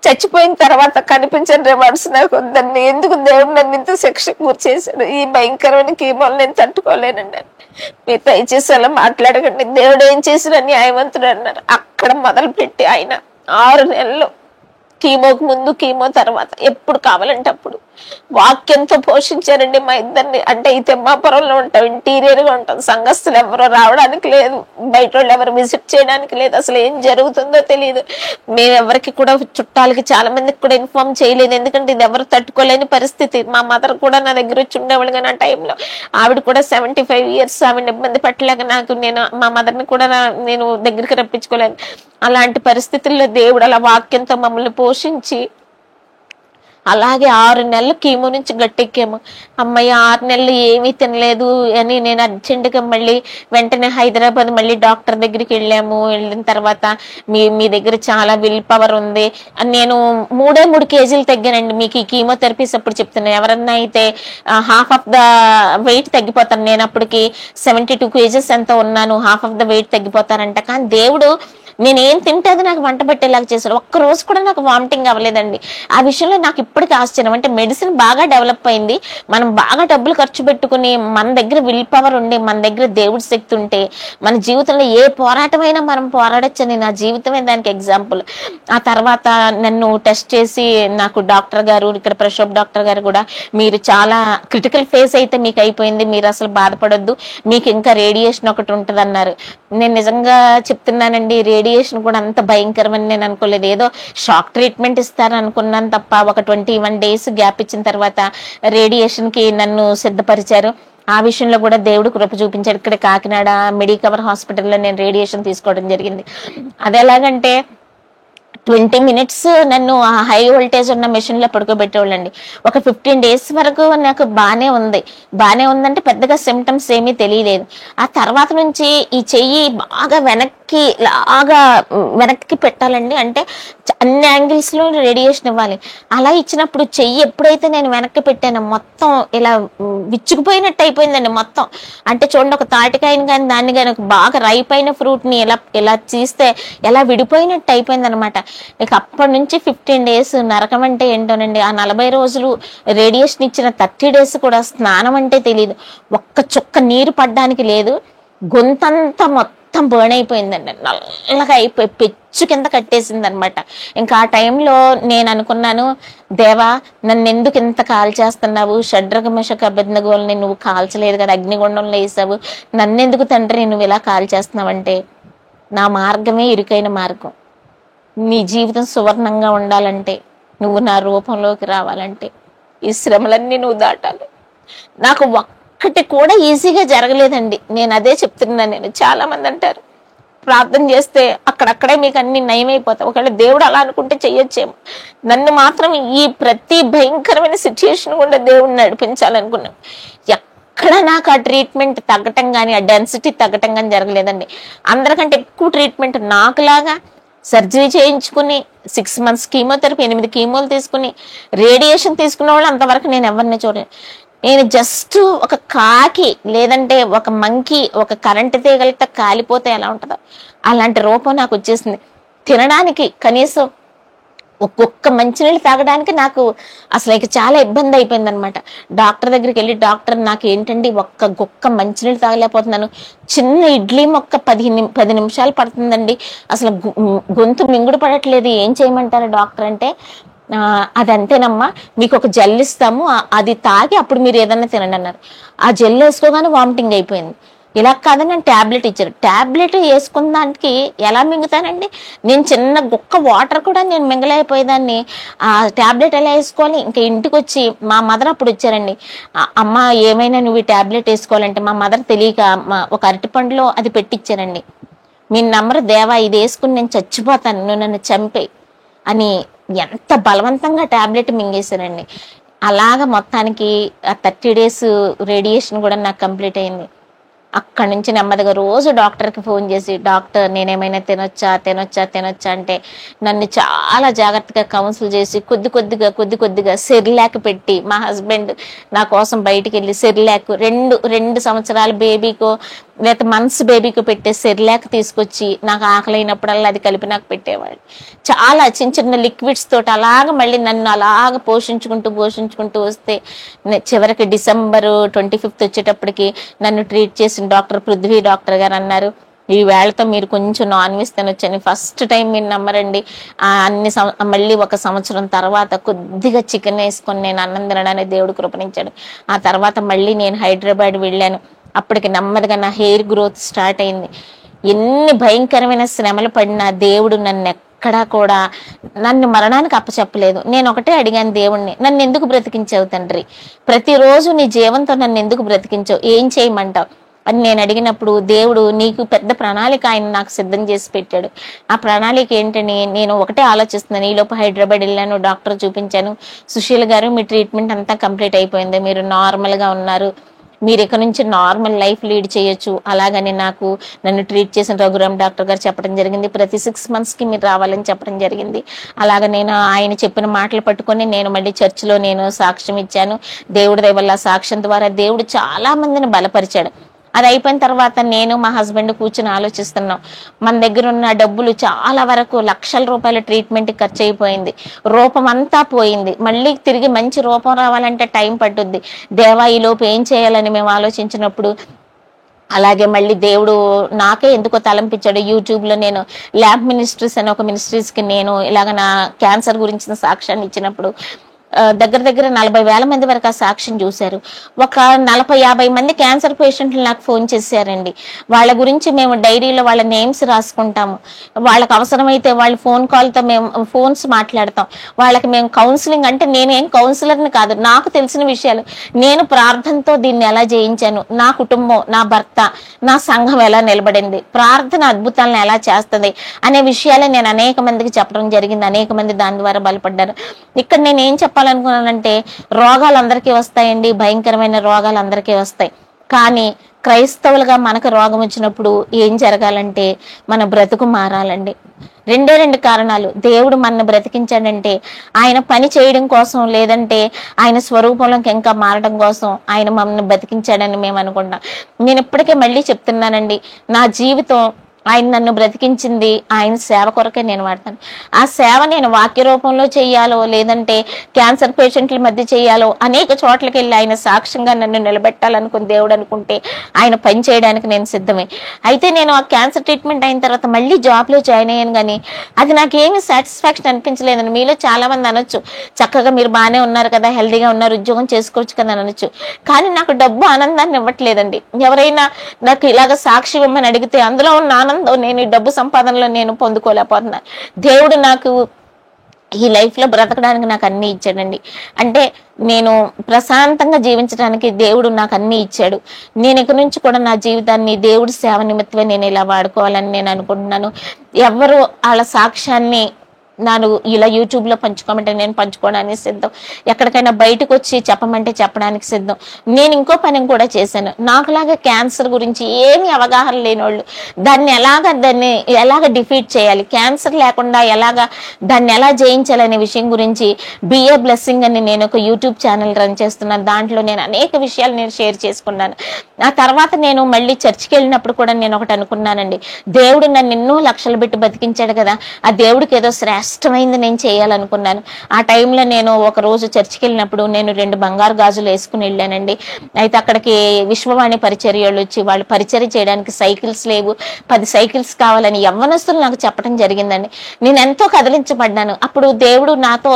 చచ్చిపోయిన తర్వాత కనిపించని రివార్డ్స్ నాకు వద్దండి, ఎందుకు దేవుడు నన్ను ఇంత శిక్షకు గురి చేశాడు, ఈ భయంకరమైన కీమోలు నేను తట్టుకోలేనండి. మీరు దయచేసి అలా మాట్లాడకండి, దేవుడు ఏం చేసిన న్యాయవంతుడు అన్నారు. అక్కడ మొదలు పెట్టి ఆయన 6 నెలలు కీమోకి ముందు కీమో తర్వాత ఎప్పుడు కావాలంటే అప్పుడు వాక్యంతో పోషించారండి మా ఇద్దరిని. అంటే ఈ తిమ్మాపురంలో ఉంటాం, ఇంటీరియర్ గా ఉంటాం, సంఘస్థులు ఎవరో రావడానికి లేదు, బయట వాళ్ళు ఎవరు విజిట్ చేయడానికి లేదు, అసలు ఏం జరుగుతుందో తెలియదు. మేము ఎవరికి కూడా చుట్టాలకి చాలా మందికి కూడా ఇన్ఫార్మ్ చేయలేదు, ఎందుకంటే ఇది ఎవరు తట్టుకోలేని పరిస్థితి. మా మదర్ కూడా నా దగ్గర వచ్చి ఉండేవాళ్ళు, కానీ ఆ టైంలో ఆవిడ కూడా 75 years, ఆవిడ ఇబ్బంది పెట్టలేక నేను మా మదర్ని కూడా నేను దగ్గరికి రప్పించుకోలేను. అలాంటి పరిస్థితుల్లో దేవుడు అలా వాక్యంతో మమ్మల్ని పోషించి అలాగే 6 నెలలు కీమో నుంచి గట్టెక్కాము. అమ్మాయి 6 నెలలు ఏమీ తినలేదు అని నేను అర్జెంటుగా మళ్ళీ వెంటనే హైదరాబాద్ మళ్ళీ డాక్టర్ దగ్గరికి వెళ్ళాము. వెళ్ళిన తర్వాత మీ దగ్గర చాలా విల్ పవర్ ఉంది, నేను 3 kgs తగ్గానండి. మీకు ఈ కీమోథెరపీస్ అప్పుడు చెప్తున్నాను, ఎవరన్నా అయితే హాఫ్ ఆఫ్ ద వెయిట్ తగ్గిపోతాను. నేను అప్పటికి 72 kgs ఎంత ఉన్నాను, హాఫ్ ఆఫ్ ద వెయిట్ తగ్గిపోతానంట. కానీ దేవుడు నేనేం తింటే అది నాకు వంట పెట్టేలాగా చేశాడు. ఒక్క రోజు కూడా నాకు వామిటింగ్ అవ్వలేదండి. ఆ విషయంలో నాకు ఇప్పటికీ ఆశ్చర్యం. అంటే మెడిసిన్ బాగా డెవలప్ అయింది, మనం బాగా డబ్బులు ఖర్చు పెట్టుకుని మన దగ్గర విల్ పవర్ ఉండి మన దగ్గర దేవుడి శక్తి ఉంటే మన జీవితంలో ఏ పోరాటమైనా మనం పోరాడొచ్చని నా జీవితమే దానికి ఎగ్జాంపుల్. ఆ తర్వాత నన్ను టెస్ట్ చేసి నాకు డాక్టర్ గారు, ఇక్కడ ప్రశోభ్ డాక్టర్ గారు కూడా, మీరు చాలా క్రిటికల్ ఫేస్ అయితే మీకు అయిపోయింది, మీరు అసలు బాధపడొద్దు, మీకు ఇంకా రేడియేషన్ ఒకటి ఉంటుంది అన్నారు. నేను నిజంగా చెప్తున్నానండి, రేడియేషన్ కూడా అంత భయంకరమని నేను అనుకోలేదు. ఏదో షాక్ ట్రీట్మెంట్ ఇస్తారు అనుకున్నాను తప్ప ఒక 21 days గ్యాప్ ఇచ్చిన తర్వాత రేడియేషన్ కి నన్ను సిద్ధపరిచారు. ఆ విషయంలో కూడా దేవుడు కృప చూపించాడు. ఇక్కడ కాకినాడ మెడికవర్ హాస్పిటల్లో నేను రేడియేషన్ తీసుకోవడం జరిగింది. అది ఎలాగంటే 20 minutes నన్ను హై వోల్టేజ్ ఉన్న మెషిన్ లో పడుకోబెట్టేవాళ్ళండి. ఒక 15 days వరకు నాకు బానే ఉందంటే పెద్దగా సిమ్టమ్స్ ఏమీ తెలియలేదు. ఆ తర్వాత నుంచి ఈ చెయ్యి బాగా వెనక్కి పెట్టాలండి, అంటే అన్ని యాంగిల్స్ లో రేడియేషన్ ఇవ్వాలి. అలా ఇచ్చినప్పుడు చెయ్యి ఎప్పుడైతే నేను వెనక్కి పెట్టానో మొత్తం ఇలా విచ్చుకుపోయినట్టు అయిపోయిందండి మొత్తం. అంటే చూడండి, ఒక తాటికాయని కానీ దాన్ని కానీ బాగా రైపైన ఫ్రూట్ ని ఇలా తీస్తే ఎలా విడిపోయినట్టు అయిపోయింది అనమాట. ఇక అప్పటి నుంచి 15 days నరకం అంటే ఏంటోనండి. ఆ 40 రోజులు రేడియేషన్ ఇచ్చిన 30 days కూడా స్నానం అంటే తెలియదు, ఒక్క చుక్క నీరు పడ్డానికి లేదు, గొంతంతా మొత్తం బర్న్ అయిపోయిందండి, నల్లగా అయిపోయి పెచ్చు కింద కట్టేసింది అనమాట. ఇంకా ఆ టైంలో నేను అనుకున్నాను, దేవా నన్ను ఎందుకు ఇంత కాల్చేస్తున్నావు, షడ్రగ మెషక అబేద్నెగోల్ని నువ్వు కాల్చలేదు కదా, అగ్నిగుండంలో వేసావు, నన్నెందుకు తండ్రి నువ్వు ఇలా కాల్చేస్తున్నావంటే, నా మార్గమే ఇరుకైన మార్గం, నీ జీవితం సువర్ణంగా ఉండాలంటే, నువ్వు నా రూపంలోకి రావాలంటే ఈ శ్రమలన్నీ నువ్వు దాటాలి. నాకు ఒక్కటి కూడా ఈజీగా జరగలేదండి. నేను అదే చెప్తున్నాను. నేను చాలా మంది అంటారు ప్రార్థన చేస్తే అక్కడక్కడే మీకు అన్ని నయమైపోతాయి. ఒకవేళ దేవుడు అలా అనుకుంటే చెయ్యొచ్చేమో. నన్ను మాత్రం ఈ ప్రతి భయంకరమైన సిచ్యుయేషన్ కూడా దేవుడిని నడిపించాలనుకున్నాను. ఎక్కడ నాకు ఆ ట్రీట్మెంట్ తగ్గటం కానీ ఆ డెన్సిటీ తగ్గటం కానీ జరగలేదండి. అందరికంటే ఎక్కువ ట్రీట్మెంట్ నాకులాగా సర్జరీ చేయించుకుని 6 months కీమోథెరపీ, 8 కీమోలు తీసుకుని రేడియేషన్ తీసుకున్న వాళ్ళు అంతవరకు నేను ఎవరిని చూడలేదు. నేను జస్ట్ ఒక కాకి లేదంటే ఒక మంకీ ఒక కరెంటు తీగలతో కాలిపోతే ఎలా ఉంటుందో అలాంటి రూపం నాకు వచ్చేసింది. తినడానికి కనీసం ఒక్కొక్క మంచినీళ్ళు తాగడానికి నాకు అసలు ఇక చాలా ఇబ్బంది అయిపోయింది అనమాట. డాక్టర్ దగ్గరికి వెళ్ళి, డాక్టర్ నాకు ఏంటండి ఒక్క గొక్క మంచినీళ్ళు తాగలేకపోతున్నాను, చిన్న ఇడ్లీ మొక్క 10 నిమిషాలు పడుతుందండి, అసలు గొంతు మింగుడు పడట్లేదు, ఏం చేయమంటారు డాక్టర్ అంటే, అదంతేనమ్మా, మీకు ఒక జెల్ ఇస్తాము, అది తాగి అప్పుడు మీరు ఏదన్నా తినండి అన్నారు. ఆ జెల్ వేసుకోగానే వామిటింగ్ అయిపోయింది. ఇలా కాదని నేను ట్యాబ్లెట్ ఇచ్చారు. ట్యాబ్లెట్ వేసుకున్న దానికి ఎలా మింగుతానండి? నేను చిన్న గుక్క వాటర్ కూడా నేను మింగలేకపోయేదాన్ని. ఆ ట్యాబ్లెట్ ఎలా వేసుకోవాలి? ఇంకా ఇంటికి వచ్చి మా మదర్ అప్పుడు వచ్చారండి. అమ్మ ఏమైనా నువ్వు ఈ ట్యాబ్లెట్ వేసుకోవాలంటే మా మదర్ తెలియక ఒక అరటిపండులో అది పెట్టించారండి. మీరు నమ్మరు దేవా, ఇది వేసుకుని నేను చచ్చిపోతాను, నువ్వు నన్ను చంపే అని ఎంత బలవంతంగా ట్యాబ్లెట్ మింగేశానండి. అలాగ మొత్తానికి ఆ 30 days రేడియేషన్ కూడా నాకు కంప్లీట్ అయింది. అక్కడి నుంచి నెమ్మదిగా రోజు డాక్టర్కి ఫోన్ చేసి, డాక్టర్ నేనేమైనా తినొచ్చా అంటే నన్ను చాలా జాగ్రత్తగా కౌన్సిల్ చేసి కొద్ది కొద్దిగా సెర్లాక్ పెట్టి, మా హస్బెండ్ నా కోసం బయటికి వెళ్ళి సెర్లాక్ రెండు సంవత్సరాల బేబీకో లేకపోతే మంత్స్ బేబీకి పెట్టే సెర్లాక్ తీసుకొచ్చి నాకు ఆకలినప్పుడల్లా అది కలిపి నాకు పెట్టేవాడు. చాలా చిన్న లిక్విడ్స్ తోటి అలాగ మళ్ళీ నన్ను అలాగ పోషించుకుంటూ వస్తే చివరికి December 25th వచ్చేటప్పటికి నన్ను ట్రీట్ చేసిన డాక్టర్ పృథ్వీ డాక్టర్ గారు అన్నారు, ఈ వేళతో మీరు కొంచెం నాన్ వెజ్ తినొచ్చని. ఫస్ట్ టైం మీరు నమ్మరండి, మళ్ళీ 1 సంవత్సరం తర్వాత కొద్దిగా చికెన్ వేసుకొని నేను అన్నం తినడానికి దేవుడు కృపణించాడు. ఆ తర్వాత మళ్ళీ నేను హైదరాబాద్ వెళ్ళాను. అప్పటికి నెమ్మదిగా నా హెయిర్ గ్రోత్ స్టార్ట్ అయింది. ఎన్ని భయంకరమైన శ్రమలు పడినా దేవుడు ఎక్కడా కూడా నన్ను మరణానికి అప్పచెప్పలేదు. నేను ఒకటే అడిగాను దేవుణ్ణి, నన్ను ఎందుకు బ్రతికించావు తండ్రి? ప్రతిరోజు నీ జీవంతో నన్ను ఎందుకు బ్రతికించావు? ఏం చేయమంటావు అని నేను అడిగినప్పుడు దేవుడు నీకు పెద్ద ప్రణాళిక ఆయన నాకు సిద్ధం చేసి పెట్టాడు. ఆ ప్రణాళిక ఏంటని నేను ఒకటే ఆలోచిస్తున్నాను. ఈలోపు హైదరాబాద్ వెళ్ళాను, డాక్టర్ చూపించాను. సుశీల్ గారు మీ ట్రీట్మెంట్ అంతా కంప్లీట్ అయిపోయింది, మీరు నార్మల్గా ఉన్నారు, మీరు ఇక నుంచి నార్మల్ లైఫ్ లీడ్ చేయొచ్చు. అలాగని నన్ను ట్రీట్ చేసిన రఘురామ్ డాక్టర్ గారు చెప్పడం జరిగింది. ప్రతి 6 monthsకి మీరు రావాలని చెప్పడం జరిగింది. అలాగ నేను ఆయన చెప్పిన మాటలు పట్టుకొని నేను మళ్ళీ చర్చిలో నేను సాక్ష్యం ఇచ్చాను. దేవుడి దయ వల్ల సాక్ష్యం ద్వారా దేవుడు చాలా మందిని బలపరిచాడు. అది అయిపోయిన తర్వాత నేను మా హస్బెండ్ కూర్చుని ఆలోచిస్తున్నాం. మన దగ్గర ఉన్న డబ్బులు చాలా వరకు లక్షల రూపాయల ట్రీట్మెంట్ ఖర్చు అయిపోయింది, రూపం అంతా పోయింది. మళ్ళీ తిరిగి మంచి రూపం రావాలంటే టైం పట్టుద్ది. దేవా ఈ లోపు ఏం చేయాలని మేము ఆలోచించినప్పుడు అలాగే మళ్ళీ దేవుడు నాకే ఎందుకో తలంపించాడు. యూట్యూబ్లో నేను ల్యాబ్ మినిస్ట్రీస్ అని ఒక మినిస్ట్రీస్కి నేను ఇలాగ నా క్యాన్సర్ గురించిన సాక్ష్యాన్ని ఇచ్చినప్పుడు దగ్గర 40,000 మంది వరకు ఆ సాక్ష్యం చూశారు. ఒక 40-50 మంది క్యాన్సర్ పేషెంట్లు నాకు ఫోన్ చేశారండి. వాళ్ళ గురించి మేము డైరీలో వాళ్ళ నేమ్స్ రాసుకుంటాము. వాళ్ళకి అవసరమైతే వాళ్ళ ఫోన్ కాల్తో మేము ఫోన్స్ మాట్లాడతాం. వాళ్ళకి మేము కౌన్సిలింగ్, అంటే నేనేం కౌన్సిలర్ని కాదు, నాకు తెలిసిన విషయాలు నేను ప్రార్థనతో దీన్ని ఎలా జయించాను, నా కుటుంబం, నా భర్త, నా సంఘం ఎలా నిలబడింది, ప్రార్థన అద్భుతాలను ఎలా చేస్తుంది అనే విషయాలే నేను అనేక మందికి చెప్పడం జరిగింది. అనేక మంది దాని ద్వారా బలపడ్డారు. ఇక్కడ నేను ఏం చెప్పాలనుకున్నానంటే, రోగాలు అందరికీ వస్తాయండి, భయంకరమైన రోగాలు అందరికీ వస్తాయి. కానీ క్రైస్తవులుగా మనకు రోగం వచ్చినప్పుడు ఏం జరగాలంటే మన బ్రతుకు మారాలండి. 2 కారణాలు. దేవుడు మనల్ని బ్రతికించాడంటే ఆయన పని చేయడం కోసం, లేదంటే ఆయన స్వరూపంలోకి ఇంకా మారడం కోసం ఆయన మమ్మల్ని బ్రతికించాడని మేము అనుకుంటాం. నేను ఇప్పటికే మళ్ళీ చెప్తున్నానండి, నా జీవితం ఆయన నన్ను బ్రతికించింది ఆయన సేవ కొరకే నేను వాడతాను. ఆ సేవ నేను వాక్య రూపంలో చెయ్యాలో, లేదంటే క్యాన్సర్ పేషెంట్ల మధ్య చెయ్యాలో, అనేక చోట్లకి వెళ్ళి ఆయన సాక్ష్యంగా నన్ను నిలబెట్టాలనుకుని దేవుడు అనుకుంటే ఆయన పని చేయడానికి నేను సిద్ధమే. అయితే నేను ఆ క్యాన్సర్ ట్రీట్మెంట్ అయిన తర్వాత మళ్ళీ జాబ్లో జాయిన్ అయ్యాను, కానీ అది నాకేమీ సాటిస్ఫాక్షన్ అనిపించలేదని. మీలో చాలా మంది అనొచ్చు, చక్కగా మీరు బాగానే ఉన్నారు కదా, హెల్దీగా ఉన్నారు, ఉద్యోగం చేసుకోవచ్చు కదా అని అనొచ్చు. కానీ నాకు డబ్బు ఆనందాన్ని ఇవ్వట్లేదండి. ఎవరైనా నాకు ఇలాగ సాక్షి ఇవ్వమని అడిగితే అందులో ఉన్న నేను ఈ డబ్బు సంపాదనలో నేను పొందుకోలేకపోతున్నాను. దేవుడు నాకు ఈ లైఫ్లో బ్రతకడానికి నాకు అన్ని ఇచ్చాడండి. అంటే నేను ప్రశాంతంగా జీవించడానికి దేవుడు నాకు అన్ని ఇచ్చాడు. నేను ఇక నుంచి కూడా నా జీవితాన్ని దేవుడి సేవ నిమిత్తమే నేను ఇలా వాడుకోవాలని నేను అనుకుంటున్నాను. ఎవరు వాళ్ళ సాక్ష్యాన్ని ನಾನು ఇలా యూట్యూబ్లో పంచుకోమంటే నేను పంచుకోవడానికి సిద్ధం. ఎక్కడికైనా బయటకు వచ్చి చెప్పమంటే చెప్పడానికి సిద్ధం. నేను ఇంకో పని కూడా చేశాను. నాకులాగా క్యాన్సర్ గురించి ఏమీ అవగాహన లేనోళ్ళు దాన్ని ఎలాగ డిఫీట్ చేయాలి, క్యాన్సర్ లేకుండా దాన్ని ఎలా జయించాలనే విషయం గురించి బిఏ బ్లెస్సింగ్ అని నేను ఒక యూట్యూబ్ ఛానల్ రన్ చేస్తున్నాను. దాంట్లో నేను అనేక విషయాలు నేను షేర్ చేసుకున్నాను. ఆ తర్వాత నేను మళ్ళీ చర్చికి వెళ్ళినప్పుడు కూడా నేను ఒకటి అనుకున్నానండి, దేవుడు నన్ను ఎన్నో లక్షలు పెట్టి బతికించాడు కదా, ఆ దేవుడికి ఏదో శ్రేష్ఠ శ్రేష్టమైంది నేను చేయాలనుకున్నాను. ఆ టైంలో నేను ఒక రోజు చర్చికి వెళ్ళినప్పుడు నేను 2 బంగారు గాజులు వేసుకుని వెళ్ళానండి. అయితే అక్కడికి విశ్వవాణి పరిచర్యలు వచ్చి వాళ్ళు పరిచర్య చేయడానికి సైకిల్స్ లేవు, 10 సైకిల్స్ కావాలని యవ్వనస్తులు నాకు చెప్పడం జరిగిందండి. నేను ఎంతో కదిలించబడ్డాను. అప్పుడు దేవుడు నాతో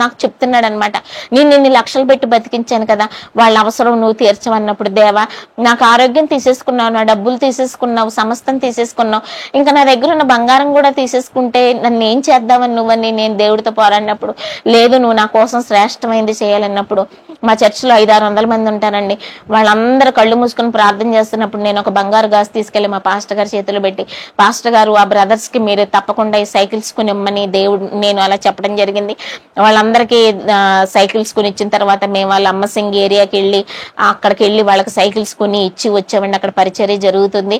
నాకు చెప్తున్నాడు అనమాట, నేను ఇన్ని లక్షలు పెట్టి బతికించాను కదా, వాళ్ళ అవసరం నువ్వు తీర్చమన్నప్పుడు, దేవా నాకు ఆరోగ్యం తీసేసుకున్నావు, నా డబ్బులు తీసేసుకున్నావు, సమస్తం తీసేసుకున్నావు, ఇంకా నా దగ్గర ఉన్న బంగారం కూడా తీసేసుకుంటే నన్ను ఏం చేద్దామని నువ్వని నేను దేవుడితో పోరాడినప్పుడు, లేదు నువ్వు నా కోసం శ్రేష్టమైంది చేయాలన్నప్పుడు, మా చర్చిలో 500-600 మంది ఉంటారండి, వాళ్ళందరూ కళ్ళు మూసుకొని ప్రార్థన చేస్తున్నప్పుడు నేను ఒక బంగారు గాజు తీసుకెళ్లి మా పాస్టర్ గారి చేతిలో పెట్టి, పాస్టర్ గారు ఆ బ్రదర్స్ కి మీరు తప్పకుండా ఈ సైకిల్స్ కొనిమ్మని దేవుడు నేను అలా చెప్పడం జరిగింది. వాళ్ళందరికీ సైకిల్స్ కొని ఇచ్చిన తర్వాత మేము వాళ్ళ అమ్మసింగ్ ఏరియాకి వెళ్ళి అక్కడికి వెళ్ళి వాళ్ళకి సైకిల్స్ కొని ఇచ్చి వచ్చామండి. అక్కడ పరిచర్య జరుగుతుంది.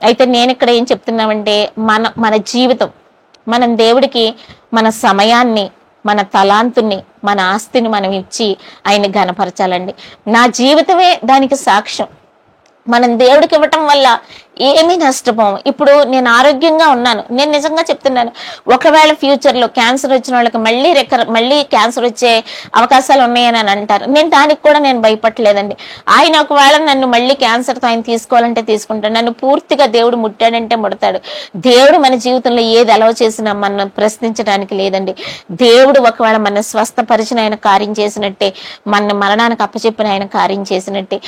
అయితే నేను ఇక్కడ ఏం చెప్తున్నామంటే, మన జీవితం, మనం దేవుడికి మన సమయాన్ని, మన తలాంతుని, మన ఆస్తిని మనం ఇచ్చి ఆయన ఘనపరచాలండి. నా జీవితమే దానికి సాక్ష్యం. మనం దేవుడికి ఇవ్వటం వల్ల ఏమీ నష్టపోము. ఇప్పుడు నేను ఆరోగ్యంగా ఉన్నాను, నేను నిజంగా చెప్తున్నాను, ఒకవేళ ఫ్యూచర్ లో క్యాన్సర్ వచ్చిన వాళ్ళకి మళ్ళీ క్యాన్సర్ వచ్చే అవకాశాలు ఉన్నాయని అంటారు. నేను దానికి కూడా నేను భయపడలేదండి. ఆయన ఒకవేళ నన్ను మళ్ళీ క్యాన్సర్తో ఆయన తీసుకోవాలంటే తీసుకుంటాడు, నన్ను పూర్తిగా దేవుడు ముట్టాడంటే ముడతాడు. దేవుడు మన జీవితంలో ఏది అలవ చేసినా మనం ప్రశ్నించడానికి లేదండి. దేవుడు ఒకవేళ మన స్వస్థపరిచిన ఆయన కార్యం చేసినట్టే, మన మరణానికి అప్పచెప్పిన ఆయన కార్యం చేసినట్టే.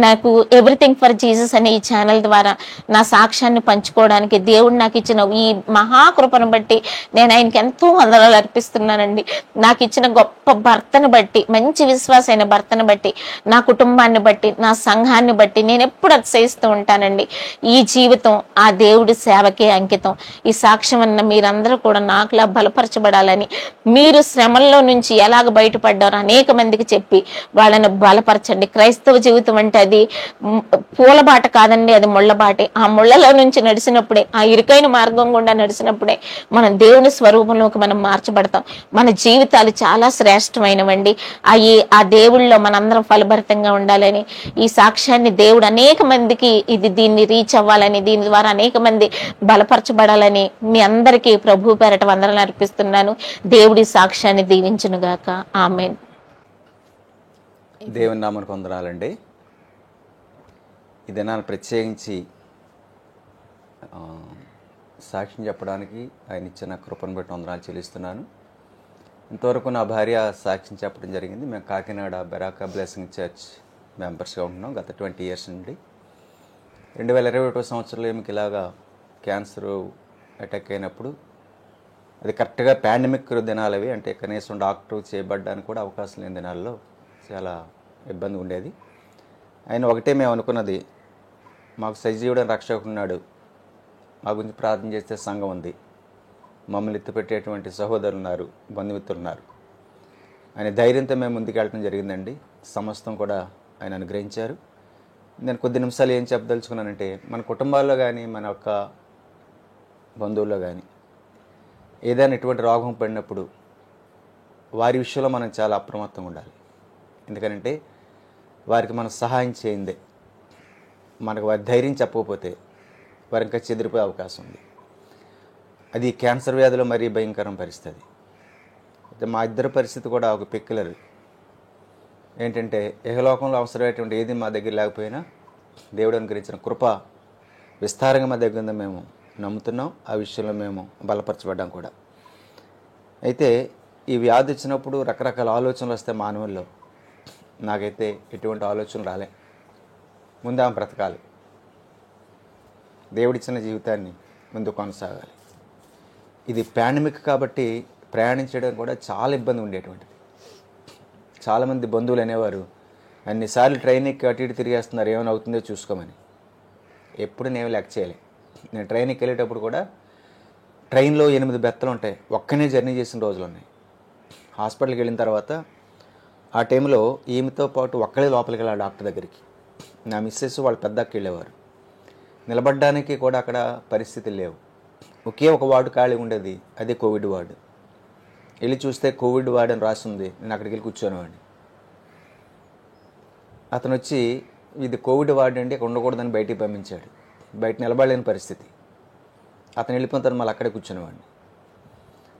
నాకు ఎవ్రీథింగ్ ఫర్ జీసస్ అనే ఈ ఛానల్ ద్వారా నా సాక్ష్యాన్ని పంచుకోవడానికి దేవుడు నాకు ఇచ్చిన ఈ మహాకృపను బట్టి నేను ఆయనకి ఎంతో వందనాలు అర్పిస్తున్నానండి. నాకు ఇచ్చిన గొప్ప భర్తను బట్టి, మంచి విశ్వాసైన భర్తను బట్టి, నా కుటుంబాన్ని బట్టి, నా సంఘాన్ని బట్టి నేను ఎప్పుడు అతిశయిస్తూ ఉంటానండి. ఈ జీవితం ఆ దేవుడి సేవకే అంకితం. ఈ సాక్ష్యం అన్న మీరందరూ కూడా నాకులా బలపరచబడాలని, మీరు శ్రమల్లో నుంచి ఎలాగ బయటపడ్డారో అనేక మందికి చెప్పి వాళ్ళని బలపరచండి. క్రైస్తవ జీవితం అంటే అది పూలబాట కాదండి, అది ముళ్ళబాటే. ఆ ముళ్ళలో నుంచి నడిచినప్పుడే, ఆ ఇరుకైన మార్గం గుండా నడిచినప్పుడే మనం దేవుని స్వరూపంలోకి మనం మార్చబడతాం. మన జీవితాలు చాలా శ్రేష్టమైనవండి. ఆ దేవుళ్ళలో మనందరం ఫలభరితంగా ఉండాలని, ఈ సాక్ష్యాన్ని దేవుడు అనేక మందికి దీన్ని రీచ్ అవ్వాలని, దీని ద్వారా అనేక మంది బలపరచబడాలని మీ అందరికీ ప్రభు పేరట వందనాలు అర్పిస్తున్నాను. దేవుడి సాక్ష్యాన్ని దీవించును గాక. ఆమేన్. దేవుని నామమునకు వందనాలండి. ఈ దినాన్ని ప్రత్యేకించి సాక్ష్యం చెప్పడానికి ఆయన ఇచ్చిన కృపను బట్టి వందనాలు చెల్లిస్తున్నాను. ఇంతవరకు నా భార్య సాక్ష్యం చెప్పడం జరిగింది. మేము కాకినాడ బెరాకా బ్లెస్సింగ్ చర్చ్ మెంబర్స్గా ఉంటున్నాం గత 20 years నుండి. 2021 సంవత్సరంలో మీకు ఇలాగా క్యాన్సర్ అటాక్ అయినప్పుడు, అది కరెక్ట్గా పాండమిక్ దినాలు అవి, అంటే కనీసం డాక్టర్ చేయబడ్డానికి కూడా అవకాశం లేని దినాల్లో చాలా ఇబ్బంది ఉండేది. ఆయన ఒకటే మేము అనుకున్నది, మాకు సజీవుడు రక్షకున్నాడు, మా గురించి ప్రార్థన చేస్తే సంఘం ఉంది, మమ్మల్ని ఎత్తుపెట్టేటువంటి సహోదరులు ఉన్నారు, బంధుమిత్రులు ఉన్నారు అనే ధైర్యంతో మేము ముందుకెళ్ళడం జరిగిందండి. సమస్తం కూడా ఆయన అనుగ్రహించారు. నేను కొద్ది నిమిషాలు ఏం చెప్పదలుచుకున్నానంటే, మన కుటుంబాల్లో కానీ, మన యొక్క బంధువుల్లో కానీ ఏదైనా ఎటువంటి రోగం పడినప్పుడు వారి విషయంలో మనం చాలా అప్రమత్తంగా ఉండాలి. ఎందుకంటే వారికి మనం సహాయం చేయిందే, మనకు వారి ధైర్యం చెప్పకపోతే వారు ఇంకా చెదిరిపోయే అవకాశం ఉంది. అది క్యాన్సర్ వ్యాధిలో మరీ భయంకరం పరిస్థితి. అయితే మా ఇద్దరి పరిస్థితి కూడా ఒక పెక్యులర్. ఏంటంటే ఇహలోకంలో అవసరమైనటువంటి ఏది మా దగ్గర లేకపోయినా దేవుడు అనుగ్రహించిన కృప విస్తారంగా మా దగ్గర ఉందని మేము నమ్ముతున్నాం. ఆ విషయంలో మేము బలపరచబడ్డాం కూడా. అయితే ఈ వ్యాధి వచ్చినప్పుడు రకరకాల ఆలోచనలు వస్తాయి మానవుల్లో. నాకైతే ఎటువంటి ఆలోచనలు రాలే. ముందు ఆమె బ్రతకాలి, దేవుడిచ్చిన జీవితాన్ని ముందు కొనసాగాలి. ఇది పాండమిక్ కాబట్టి ప్రయాణించడం కూడా చాలా ఇబ్బంది ఉండేటువంటిది. చాలామంది బంధువులు అనేవారు, అన్నిసార్లు ట్రైన్ ఎక్కి అటు ఇటు తిరిగేస్తున్నారు, ఏమైనా అవుతుందో చూసుకోమని. ఎప్పుడు నేను లెక్క చేయలే. నేను ట్రైన్ ఎక్కి వెళ్ళేటప్పుడు కూడా ట్రైన్లో 8 బెత్తలు ఉంటాయి, ఒక్కనే జర్నీ చేసిన రోజులు ఉన్నాయి. హాస్పిటల్కి వెళ్ళిన తర్వాత ఆ టైంలో ఈమెతో పాటు ఒక్కడే లోపలికి వెళ్ళాలి డాక్టర్ దగ్గరికి. నా మిస్సెస్ వాళ్ళు పెద్దకి వెళ్ళేవారు. నిలబడడానికి కూడా అక్కడ పరిస్థితులు లేవు. ఒకే ఒక వార్డు ఖాళీ ఉండేది, అదే కోవిడ్ వార్డు. వెళ్ళి చూస్తే కోవిడ్ వార్డు అని రాసింది. నేను అక్కడికి వెళ్ళి కూర్చోనేవాడిని. అతను వచ్చి, ఇది కోవిడ్ వార్డు అండి, ఇక్కడ ఉండకూడదని బయటికి పంపించాడు. బయట నిలబడలేని పరిస్థితి. అతను వెళ్ళిపోయిన తర్వాత మళ్ళీ అక్కడే కూర్చునేవాడిని.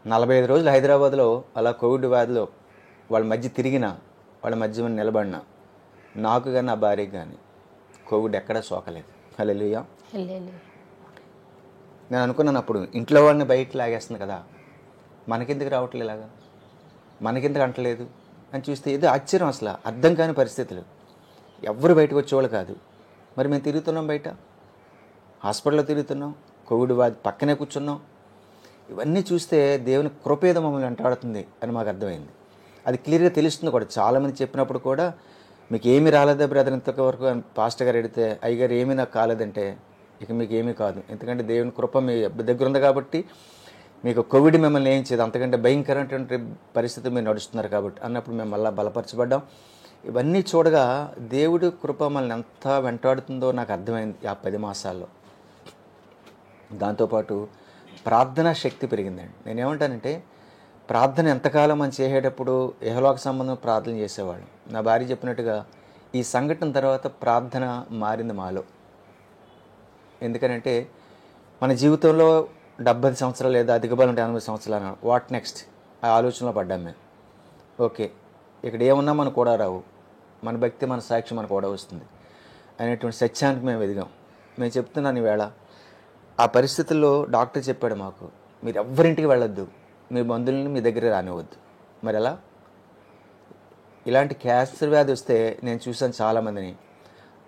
45 రోజులు హైదరాబాద్లో అలా కోవిడ్ వ్యాధిలో వాళ్ళ మధ్య తిరిగిన, వాళ్ళ మధ్య నిలబడిన నాకు కానీ నా భార్యకి కానీ కోవిడ్ ఎక్కడా సోకలేదు. హల్లెలూయా. హల్లెలూయా. నేను అనుకున్నాను అప్పుడు, ఇంట్లో వాళ్ళని బయట లాగేస్తుంది కదా, మనకెందుకు రావట్లేదు ఇలాగా, మనకెందుకు అంటలేదు అని చూస్తే ఏదో ఆశ్చర్యం, అసలు అర్థం కాని పరిస్థితులు. ఎవ్వరు బయటకు వచ్చేవాళ్ళు కాదు. మరి మేము తిరుగుతున్నాం, బయట హాస్పిటల్లో తిరుగుతున్నాం, కోవిడ్ వ్యాధి పక్కనే కూర్చున్నాం. ఇవన్నీ చూస్తే దేవుని కృపేదో మమ్మల్ని వెంటాడుతుంది అని మాకు అర్థమైంది. అది క్లియర్గా తెలుస్తుంది కూడా. చాలామంది చెప్పినప్పుడు కూడా, మీకు ఏమీ రాలేదా బ్రదర్ ఇంతవరకు అని పాస్టర్ గారు అడిగితే, అయ్యగారు ఏమీ నాకు కాలేదంటే, ఇక మీకు ఏమీ కాదు, ఎందుకంటే దేవుని కృప మీ దగ్గర ఉంది కాబట్టి మీకు కోవిడ్ మిమ్మల్ని ఏం చేయదు, అంతకంటే భయంకరమైనటువంటి పరిస్థితి మీరు నడుస్తున్నారు కాబట్టి అన్నప్పుడు మేము మళ్ళీ బలపరచబడ్డాం. ఇవన్నీ చూడగా దేవుడి కృప మనల్ని ఎంత వెంటాడుతుందో నాకు అర్థమైంది ఆ 10 మాసాల్లో. దాంతోపాటు ప్రార్థనా శక్తి పెరిగిందండి. నేనేమంటానంటే, ప్రార్థన ఎంతకాలం మనం చేసేటప్పుడు ఇహలోక సంబంధం ప్రార్థన చేసేవాళ్ళు. నా భార్య చెప్పినట్టుగా ఈ సంఘటన తర్వాత ప్రార్థన మారింది మాలో. ఎందుకనంటే మన జీవితంలో 70 సంవత్సరాలు లేదా అధిక బలం 80 సంవత్సరాలు, వాట్ నెక్స్ట్ ఆ ఆలోచనలో పడ్డాం మేము. ఓకే, ఇక్కడ ఏమున్నా మనకు కూడా రావు, మన భక్తి మన సాక్షి మనకు కూడా వస్తుంది అనేటువంటి సత్యానికి మేము ఎదిగాం. నేను చెప్తున్నాను ఈవేళ, ఆ పరిస్థితుల్లో డాక్టర్ చెప్పాడు మాకు, మీరు ఎవ్వరింటికి వెళ్ళొద్దు, మీ బంధువులని మీ దగ్గర రానివ్వద్దు. మరి ఎలా? ఇలాంటి క్యాన్సర్ వ్యాధి వస్తే నేను చూసాను చాలామందిని,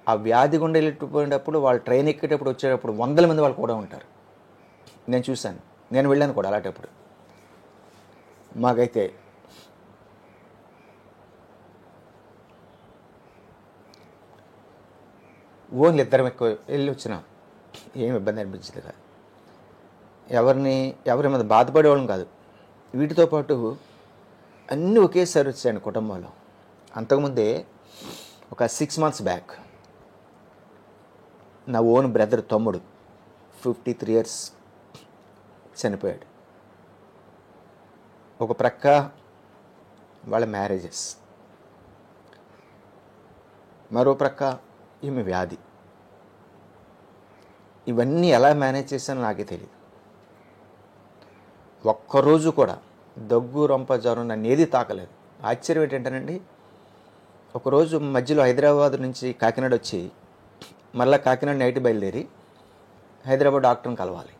ఆ వ్యాధి గుండా వెళ్ళిపోయేటప్పుడు వాళ్ళు ట్రైన్ ఎక్కేటప్పుడు వచ్చేటప్పుడు 100 మంది వాళ్ళు కూడా ఉంటారు. నేను చూశాను, నేను వెళ్ళాను కూడా అలాంటప్పుడు. మాకైతే ఓన్లీ 2 ఎక్కువ వెళ్ళి వచ్చినాం, ఏమి ఇబ్బంది అనిపించింది కాదు. ఎవరి మీద బాధపడేవాళ్ళం కాదు. వీటితో పాటు అన్నీ ఒకేసారి వచ్చాయండి కుటుంబంలో. అంతకుముందే ఒక 6 months బ్యాక్ నా ఓన్ బ్రదర్ తమ్ముడు 53 years చనిపోయాడు. ఒక ప్రక్క వాళ్ళ మ్యారేజెస్, మరో ప్రక్క ఈమె వ్యాధి. ఇవన్నీ ఎలా మేనేజ్ చేశానో నాకే తెలియదు. ఒక్కరోజు కూడా దగ్గు రొంప జ్వరం నన్ను ఏది తాకలేదు. ఆశ్చర్యం ఏంటంటేనండి, ఒకరోజు మధ్యలో హైదరాబాద్ నుంచి కాకినాడ వచ్చి మళ్ళీ కాకినాడ నైట్ బయలుదేరి హైదరాబాద్ డాక్టర్ని కలవాలి.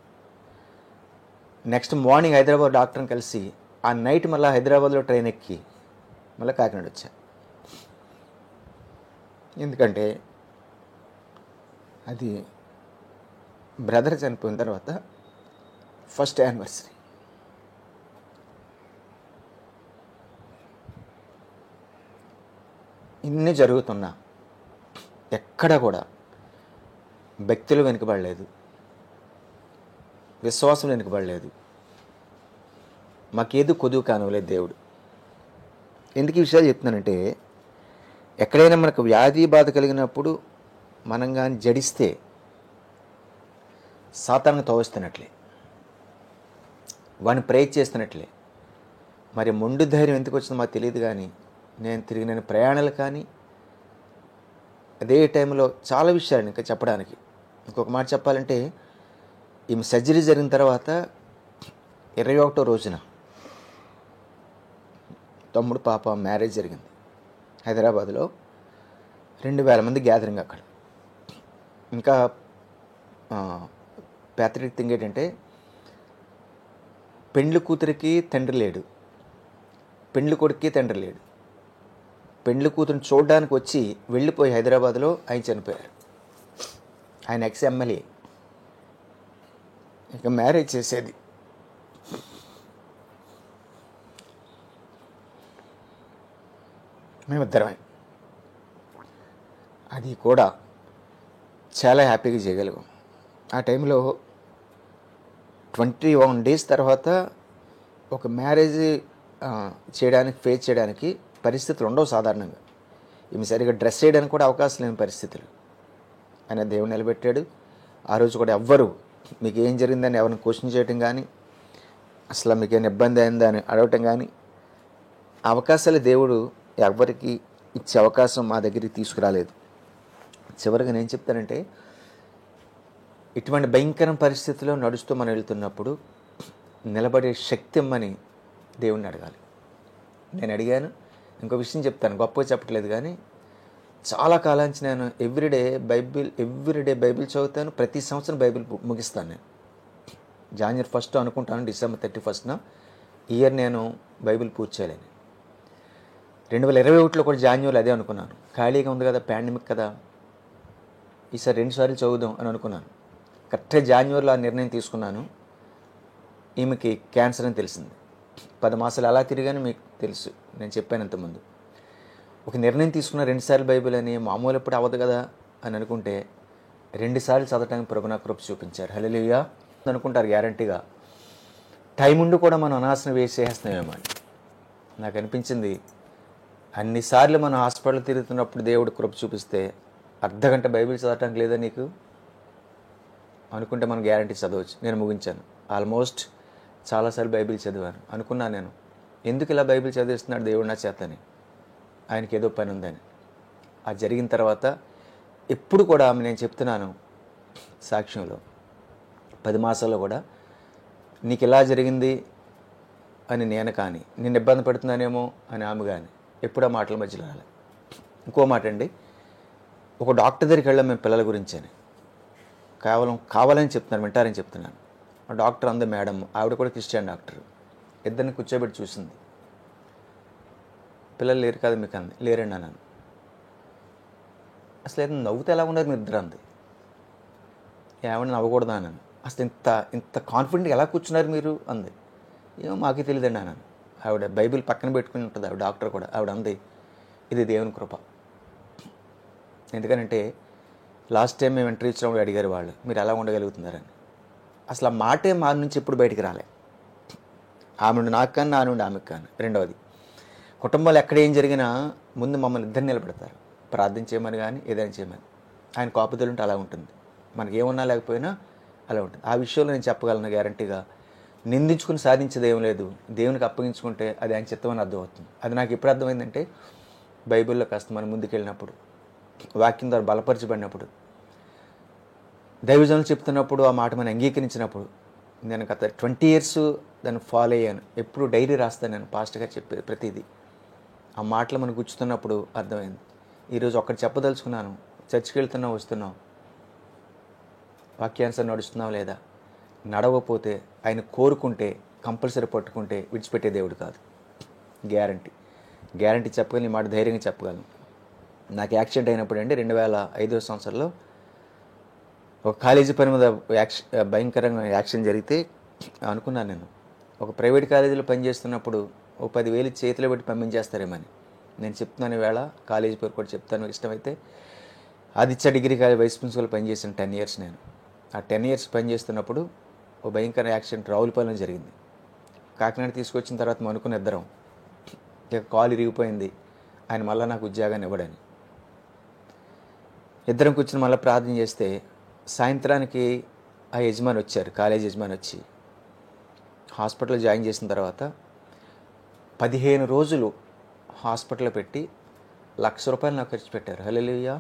నెక్స్ట్ మార్నింగ్ హైదరాబాద్ డాక్టర్ని కలిసి ఆ నైట్ మళ్ళీ హైదరాబాద్లో ట్రైన్ ఎక్కి మళ్ళీ కాకినాడ వచ్చా. ఎందుకంటే అది బ్రదర్ చనిపోయిన తర్వాత ఫస్ట్ యానివర్సరీ. ఇన్ని జరుగుతున్నా ఎక్కడ కూడా భక్తులు వెనుకబడలేదు, విశ్వాసం వెనుకబడలేదు, మాకేది కొదువు కానివ్వలేదు దేవుడు. ఎందుకు ఈ విషయాలు చెప్తున్నానంటే, ఎక్కడైనా మనకు వ్యాధి బాధ కలిగినప్పుడు మనం కానీ జడిస్తే సాతాను తోస్తున్నట్లే, వాడిని ప్రేర్ చేస్తున్నట్లే. మరి మొండు ధైర్యం ఎందుకు వచ్చిందో మాకు తెలియదు, కానీ నేను ప్రయాణాలు కానీ అదే టైంలో చాలా విషయాలు ఇంకా చెప్పడానికి. ఇంకొక మాట చెప్పాలంటే, ఈమె సర్జరీ జరిగిన తర్వాత 21వ రోజున తమ్ముడు పాప మ్యారేజ్ జరిగింది హైదరాబాద్లో. 2000 మంది గ్యాదరింగ్ అక్కడ. ఇంకా ప్యాథటిక్ థింగ్ ఏంటంటే, పెండ్లి కూతురికి తండ్రి లేడు, పెండ్లి కొడుక్కి తండ్రి లేడు. పెండ్లి కూతురుని చూడడానికి వచ్చి వెళ్ళిపోయి హైదరాబాద్లో ఆయన చనిపోయారు. ఆయన ఎక్స్-ఎమ్మెల్యే. ఇక మ్యారేజ్ చేసేది మేమిద్దరమే. అది కూడా చాలా హ్యాపీగా చేయగలిగాం. ఆ టైంలో 21 days తర్వాత ఒక మ్యారేజ్ ఫేస్ చేయడానికి పరిస్థితులు ఉండవు సాధారణంగా. ఈమె సరిగ్గా డ్రెస్ చేయడానికి కూడా అవకాశం లేని పరిస్థితులు. ఆయన దేవుడు నిలబెట్టాడు. ఆ రోజు కూడా ఎవ్వరు మీకు ఏం జరిగిందని ఎవరిని క్వశ్చన్ చేయటం కానీ, అసలు మీకు ఏమైనా ఇబ్బంది అయిందా అని అడగటం కానీ, అవకాశాలు దేవుడు ఎవరికి ఇచ్చే అవకాశం మా దగ్గరికి తీసుకురాలేదు. చివరిగా నేను చెప్తానంటే, ఇటువంటి భయంకర పరిస్థితిలో నడుస్తూ మనం వెళ్తున్నప్పుడు నిలబడే శక్తి ఇమ్మని దేవుణ్ణి అడగాలి. నేను అడిగాను. ఇంకో విషయం చెప్తాను, గొప్పగా చెప్పట్లేదు కానీ చాలా కాలం నుంచి నేను ఎవ్రీడే బైబిల్ చదువుతాను. ప్రతి సంవత్సరం బైబిల్ ముగిస్తాను. నేను జనవరి 1 అనుకుంటాను, డిసెంబర్ 31 ఇయర్ నేను బైబిల్ పూర్తి చేయలేను. 2021లో కూడా జాన్యువరి అదే అనుకున్నాను. ఖాళీగా ఉంది కదా, పాండమిక్ కదా, ఈసారి 2 సార్లు చదువుదాం అని అనుకున్నాను. కరెక్ట్గా జాన్యువరిలో ఆ నిర్ణయం తీసుకున్నాను. ఈమెకి క్యాన్సర్ అని తెలిసింది. 10 మాసాలు ఎలా తిరిగాను మీకు తెలుసు, నేను చెప్పాను ఇంతకుముందు. ఒక నిర్ణయం తీసుకున్న 2 సార్లు బైబిల్ అని మామూలు ఎప్పుడు అవ్వదు కదా అని అనుకుంటే 2 సార్లు చదవటానికి ప్రభు నా కృప చూపించారు. హల్లెలూయా అనుకుంటారు గ్యారంటీగా. టైం ఉండి కూడా మనం అనాసన వేసేస్తున్నామేమో అని నాకు అనిపించింది. అన్నిసార్లు మనం హాస్పిటల్ తిరుగుతున్నప్పుడు దేవుడు కృప చూపిస్తే అర్ధగంట బైబిల్ చదవటానికి లేదా నీకు అనుకుంటే మనం గ్యారంటీ చదవచ్చు. నేను ముగించాను. ఆల్మోస్ట్ చాలాసార్లు బైబిల్ చదివాను. అనుకున్నాను నేను, ఎందుకు ఇలా బైబిల్ చదివిస్తున్నాడు దేవుడు నా చేతని, ఆయనకి ఏదో పని ఉందని. అది జరిగిన తర్వాత ఎప్పుడు కూడా నేను చెప్తున్నాను సాక్ష్యంలో, 10 మాసాల్లో కూడా నీకు ఇలా జరిగింది అని నేను కానీ, నిన్ను ఇబ్బంది పెడుతున్నానేమో అని ఆమె కానీ ఎప్పుడూ ఆ మాటల మధ్యలో రాలే. ఇంకో మాట అండి, ఒక డాక్టర్ దగ్గరికి వెళ్ళాం మేము పిల్లల గురించి అని. కావాలని చెప్తున్నాను, వింటారని చెప్తున్నాను. ఆ డాక్టర్ అంది మేడం, ఆవిడ కూడా క్రిస్టియన్ డాక్టర్. ఇద్దరిని కూర్చోబెట్టి చూసింది. పిల్లలు లేరు కదా మీకు అంది. లేరండి అన్నాను. అసలు ఏదైనా నవ్వుతే ఎలా ఉన్నారు మీరు ఇద్దరు అంది. ఏమన్నా నవ్వకూడదా అన్నాను. అసలు ఇంత కాన్ఫిడెంట్గా ఎలా కూర్చున్నారు మీరు అంది. ఏమో మాకే తెలియదండి అన్నాను. ఆవిడ బైబిల్ పక్కన పెట్టుకుని ఉంటుంది ఆవిడ డాక్టర్ కూడా. ఆవిడ అంది, ఇది దేవుని కృప. ఎందుకనంటే లాస్ట్ టైం మేము ఇంటర్వ్యూ ఇచ్చినప్పుడు అడిగారు వాళ్ళు, మీరు ఎలా ఉండగలుగుతున్నారని. అసలు ఆ మాటే మా నుంచి ఎప్పుడు బయటికి రాలే. ఆమె నుండి నాకు కానీ, నా నుండి ఆమెకు కానీ. రెండవది, కుటుంబాలు ఎక్కడ ఏం జరిగినా ముందు మమ్మల్ని ఇద్దరు నిలబెడతారు. ప్రార్థన చేయమని కానీ ఏదైనా చేయమని. ఆయన కాపుదలు ఉంటే అలా ఉంటుంది. మనకి ఏమున్నా లేకపోయినా అలా ఉంటుంది. ఆ విషయంలో నేను చెప్పగలను గ్యారంటీగా. నిందించుకుని సాధించేది ఏం లేదు. దేవునికి అప్పగించుకుంటే అది ఆయన చిత్తం అని అర్థమవుతుంది. అది నాకు ఎప్పుడు అర్థమైందంటే బైబిల్లో కాస్త మనం ముందుకెళ్ళినప్పుడు, వాక్యం ద్వారా బలపరచబడినప్పుడు, దైవజనులు చెప్తున్నప్పుడు ఆ మాట మనం అంగీకరించినప్పుడు. నేను గత 20 years దాన్ని ఫాలో అయ్యాను. ఎప్పుడు డైరీ రాస్తాను నేను, పాస్టర్ గారు చెప్పేది ప్రతిదీ. ఆ మాటలు మనం గుచ్చుతున్నప్పుడు అర్థమైంది. ఈరోజు ఒక్కటి చెప్పదలుచుకున్నాను. చర్చికి వెళ్తున్నాం, వస్తున్నాం, వాక్యానుసారం నడుస్తున్నాం లేదా, నడవకపోతే ఆయన కోరుకుంటే కంపల్సరీ పట్టుకుంటే విడిచిపెట్టే దేవుడు కాదు. గ్యారంటీ చెప్పగలను. ఈ మాట ధైర్యంగా చెప్పగలను. నాకు యాక్సిడెంట్ అయినప్పుడు అండి 2005వ సంవత్సరంలో ఒక కాలేజీ పని మీద భయంకరంగా యాక్సిడెంట్ జరిగితే అనుకున్నాను నేను, ఒక ప్రైవేట్ కాలేజీలో పనిచేస్తున్నప్పుడు ఓ 10,000 చేతిలో పెట్టి పంపించేస్తారేమని. నేను చెప్తున్నాను ఈవేళ, కాలేజీ పేరు కూడా చెప్తాను ఇష్టమైతే. Aditya degree college vice principal పనిచేసాను 10 years నేను. ఆ 10 years పనిచేస్తున్నప్పుడు ఓ భయంకర యాక్సిడెంట్ రావులపాలెంలో జరిగింది. కాకినాడ తీసుకొచ్చిన తర్వాత మేము అనుకున్న ఇద్దరం, ఇక కాలు ఇరిగిపోయింది, ఆయన మళ్ళీ నాకు ఉద్యోగాన్ని ఇవ్వడని. ఇద్దరం కూర్చొని మళ్ళీ ప్రార్థన చేస్తే సాయంత్రానికి ఆ యజమాని వచ్చారు, కాలేజ్ యజమాని వచ్చి హాస్పిటల్లో జాయిన్ చేసిన తర్వాత 15 రోజులు హాస్పిటల్లో పెట్టి ₹1,00,000 నాకు ఖర్చు పెట్టారు. హల్లెలూయా.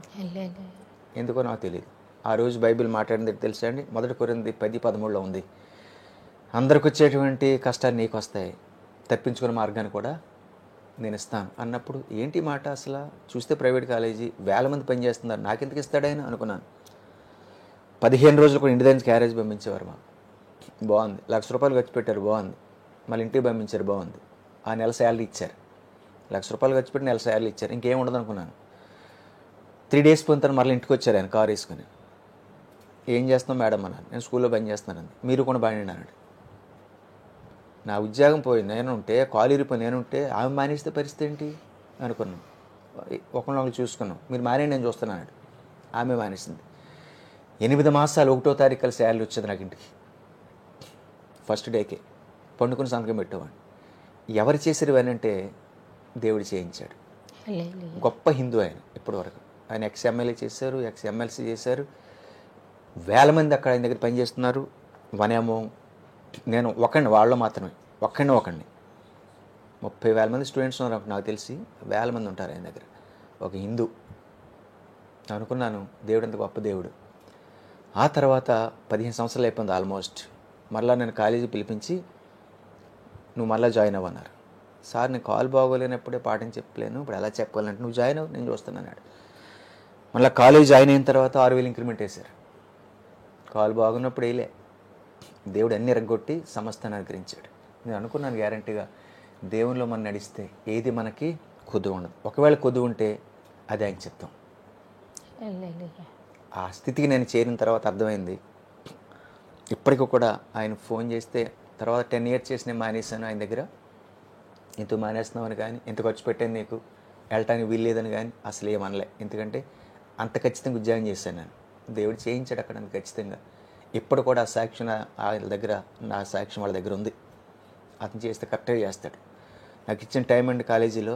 ఎందుకో నాకు తెలియదు. ఆ రోజు బైబిల్ మాట్లాడింది తెలుసా అండి, 1 కొరింథీ 10:13లో ఉంది, అందరికి వచ్చేటువంటి కష్టాలు నీకు వస్తాయి, తప్పించుకునే మార్గాన్ని కూడా నేను ఇస్తాను అన్నప్పుడు ఏంటి మాట అసలు. చూస్తే ప్రైవేట్ కాలేజీ, 1000 మంది పనిచేస్తున్నారు, నాకెందుకు ఇస్తాడైనా అనుకున్నాను. 15 రోజులు కూడా ఇంటి దగ్గర క్యారేజ్ పంపించేవారు మాకు. బాగుంది. ₹1,00,000 ఖర్చు పెట్టారు, బాగుంది. మళ్ళీ ఇంటికి పంపించారు, బాగుంది. ఆ నెల శాలరీ ఇచ్చారు. ₹1,00,000 ఖర్చు పెట్టి నెల శాలరీ ఇచ్చారు. ఇంకేం ఉండదు అనుకున్నాను. 3 days పోయిన తర్వాత మళ్ళీ ఇంటికి వచ్చారు ఆయన కారు వేసుకుని. ఏం చేస్తున్నాం మేడం అన్నాను. నేను స్కూల్లో పని చేస్తున్నాను. మీరు కూడా బాగా అన్నాడు. నా ఉద్యోగం పోయి నేనుంటే, కాలు ఇరిపోయి నేనుంటే, ఆమె మానేస్తే పరిస్థితి ఏంటి అనుకున్నాం. ఒకరినొకరు చూసుకున్నాం. మీరు మానేయండి, నేను చూస్తున్నాను. ఆమె మానేసింది. 8 మాసాలు 1వ తారీఖు శాలరీ వచ్చేది నాకు ఇంటికి. ఫస్ట్ డేకే పండుకుని సంతకం పెట్టేవాడిని. ఎవరు చేశారు అంటే దేవుడు చేయించాడు. గొప్ప హిందూ ఆయన. ఇప్పటివరకు ఆయన ఎక్స్-ఎమ్మెల్యే చేశారు, ఎక్స్-ఎమ్మెల్సీ చేశారు. 1000 మంది అక్కడ ఆయన దగ్గర పనిచేస్తున్నారు. వనేమో నేను ఒకడిని, వాళ్ళు మాత్రమే ఒకడిని 30,000 మంది స్టూడెంట్స్ ఉన్నారు నాకు తెలిసి. 1000 మంది ఉంటారు ఆయన దగ్గర. ఒక హిందూ. అనుకున్నాను దేవుడు అంత గొప్ప దేవుడు. ఆ తర్వాత 15 సంవత్సరాలు అయిపోయింది ఆల్మోస్ట్. మరలా నేను కాలేజీ పిలిపించి నువ్వు మళ్ళీ జాయిన్ అవ్వన్నారు. సార్ నేను కాలు బాగోలేనప్పుడే పాఠం చెప్పలేను, ఇప్పుడు ఎలా చెప్పాలంటే నువ్వు జాయిన్ అవ్వు, నేను చూస్తున్నాడు. మళ్ళీ కాలేజ్ జాయిన్ అయిన తర్వాత 6,000 ఇంక్రిమెంట్ వేశారు. కాలు బాగున్నప్పుడు వేయలే. దేవుడు అన్ని ఎరగొట్టి సమస్తాన్ని అనుగ్రహించాడు. నేను అనుకున్నాను గ్యారంటీగా దేవునిలో మనం నడిస్తే ఏది మనకి కొద్దు ఉండదు. ఒకవేళ కొద్దు ఉంటే అది ఆయన చిత్తం. ఆ స్థితికి నేను చేరిన తర్వాత అర్థమైంది. ఇప్పటికి కూడా ఆయన ఫోన్ చేస్తే తర్వాత 10 years చేసి నేను మానేశాను ఆయన దగ్గర. ఇంత మానేస్తున్నామని కానీ, ఇంత ఖర్చు పెట్టాను నీకు వెళ్ళటానికి వీల్లేదని కానీ అసలు ఏమనలే. ఎందుకంటే అంత ఖచ్చితంగా ఉద్యోగం చేశాను నేను. దేవుడు చేయించాడు అక్కడ అంత ఖచ్చితంగా. ఇప్పుడు కూడా ఆ సాక్ష్యం వాళ్ళ దగ్గర, నా సాక్ష్యం వాళ్ళ దగ్గర ఉంది. అతను చేస్తే కరెక్ట్గా చేస్తాడు. నాకు ఇచ్చిన టైం అండి కాలేజీలో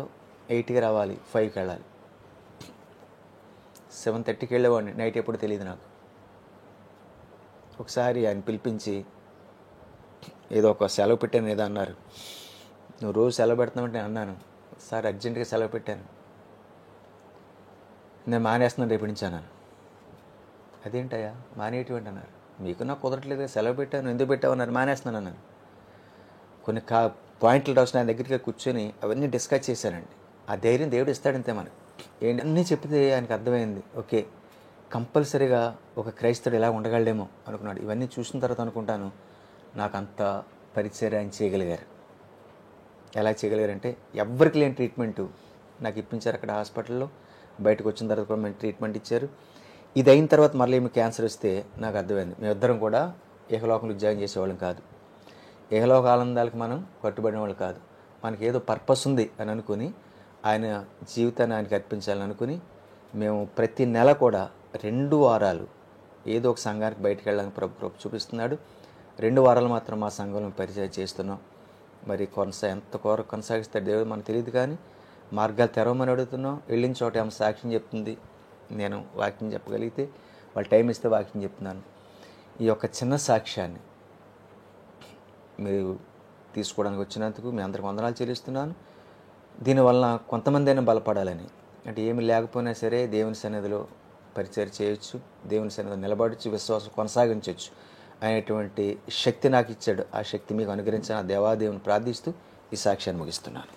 8కి రావాలి, 5కి వెళ్ళాలి. 7:30కి వెళ్ళేవాడిని, నైట్ ఎప్పుడు తెలియదు నాకు. ఒకసారి ఆయన పిలిపించి ఏదో ఒక సెలవు పెట్టాను ఏదో అన్నారు. నువ్వు రోజు సెలవు పెడుతున్నావంటే నేను అన్నాను, సార్ అర్జెంటుగా సెలవు పెట్టాను, నేను మానేస్తున్నాను రేపు నుంచి అన్నాను. అదేంటయ్యా మానేటువంటి అన్నారు. మీకు నాకు కుదరట్లేదు, సెలవు పెట్టాను, ఎందుకు పెట్టావు అన్నారు. మానేస్తున్నాను అన్నాను. కొన్ని పాయింట్లు రాసిన ఆయన దగ్గరికి కూర్చొని అవన్నీ డిస్కస్ చేశానండి. ఆ ధైర్యం దేవుడు ఇస్తాడంతే మనకు. అన్నీ చెప్తే ఆయనకు అర్థమైంది. ఓకే, కంపల్సరీగా ఒక క్రైస్తవుడు ఎలా ఉండగలడేమో అనుకున్నాడు. ఇవన్నీ చూసిన తర్వాత అనుకుంటాను నాకు అంత పరిచర్య ఆయన చేయగలిగారు. ఎలా చేయగలిగారంటే ఎవ్వరికి లేని ట్రీట్మెంటు నాకు ఇప్పించారు అక్కడ హాస్పిటల్లో. బయటకు వచ్చిన తర్వాత కూడా మేము ట్రీట్మెంట్ ఇచ్చారు. ఇది అయిన తర్వాత మళ్ళీ ఏమి క్యాన్సర్ వస్తే నాకు అర్థమైంది మేమిద్దరం కూడా ఏకలోకంలో ఉద్యోగం చేసేవాళ్ళం కాదు. ఏకలోక ఆనందాలకు మనం కట్టుబడిన వాళ్ళు కాదు. మనకి ఏదో పర్పస్ ఉంది అని అనుకుని ఆయన జీవితాన్ని ఆయనకి అర్పించాలని అనుకుని మేము ప్రతి నెల కూడా 2 వారాలు ఏదో ఒక సంఘానికి బయటకు వెళ్ళడానికి ప్రభు చూపిస్తున్నాడు. 2 వారాలు మాత్రం మా సంఘంలో పరిచయం చేస్తున్నాం. మరి ఎంత కొనసాగిస్తాడు దేవుడు మనకు తెలియదు, కానీ మార్గాలు తెరవమని అడుగుతున్నాం. వెళ్ళిన చోట ఏమో సాక్ష్యం చెప్తుంది, నేను వాక్యం చెప్పగలిగితే వాళ్ళు టైం ఇస్తే వాక్యం చెప్తున్నాను. ఈ యొక్క చిన్న సాక్ష్యాన్ని మీరు తీసుకోవడానికి వచ్చినందుకు మీ అందరికి వందనాలు చెల్లిస్తున్నాను. దీనివల్ల కొంతమంది అయినా బలపడాలని, అంటే ఏమి లేకపోయినా సరే దేవుని సన్నిధిలో పరిచయం చేయొచ్చు, దేవుని సన్నిధిలో నిలబడచ్చు, విశ్వాసం కొనసాగించవచ్చు అనేటువంటి శక్తి నాకు ఇచ్చాడు. ఆ శక్తి మీకు అనుగ్రహించిన దేవాదేవుని ప్రార్థిస్తూ ఈ సాక్ష్యాన్ని ముగిస్తున్నాను.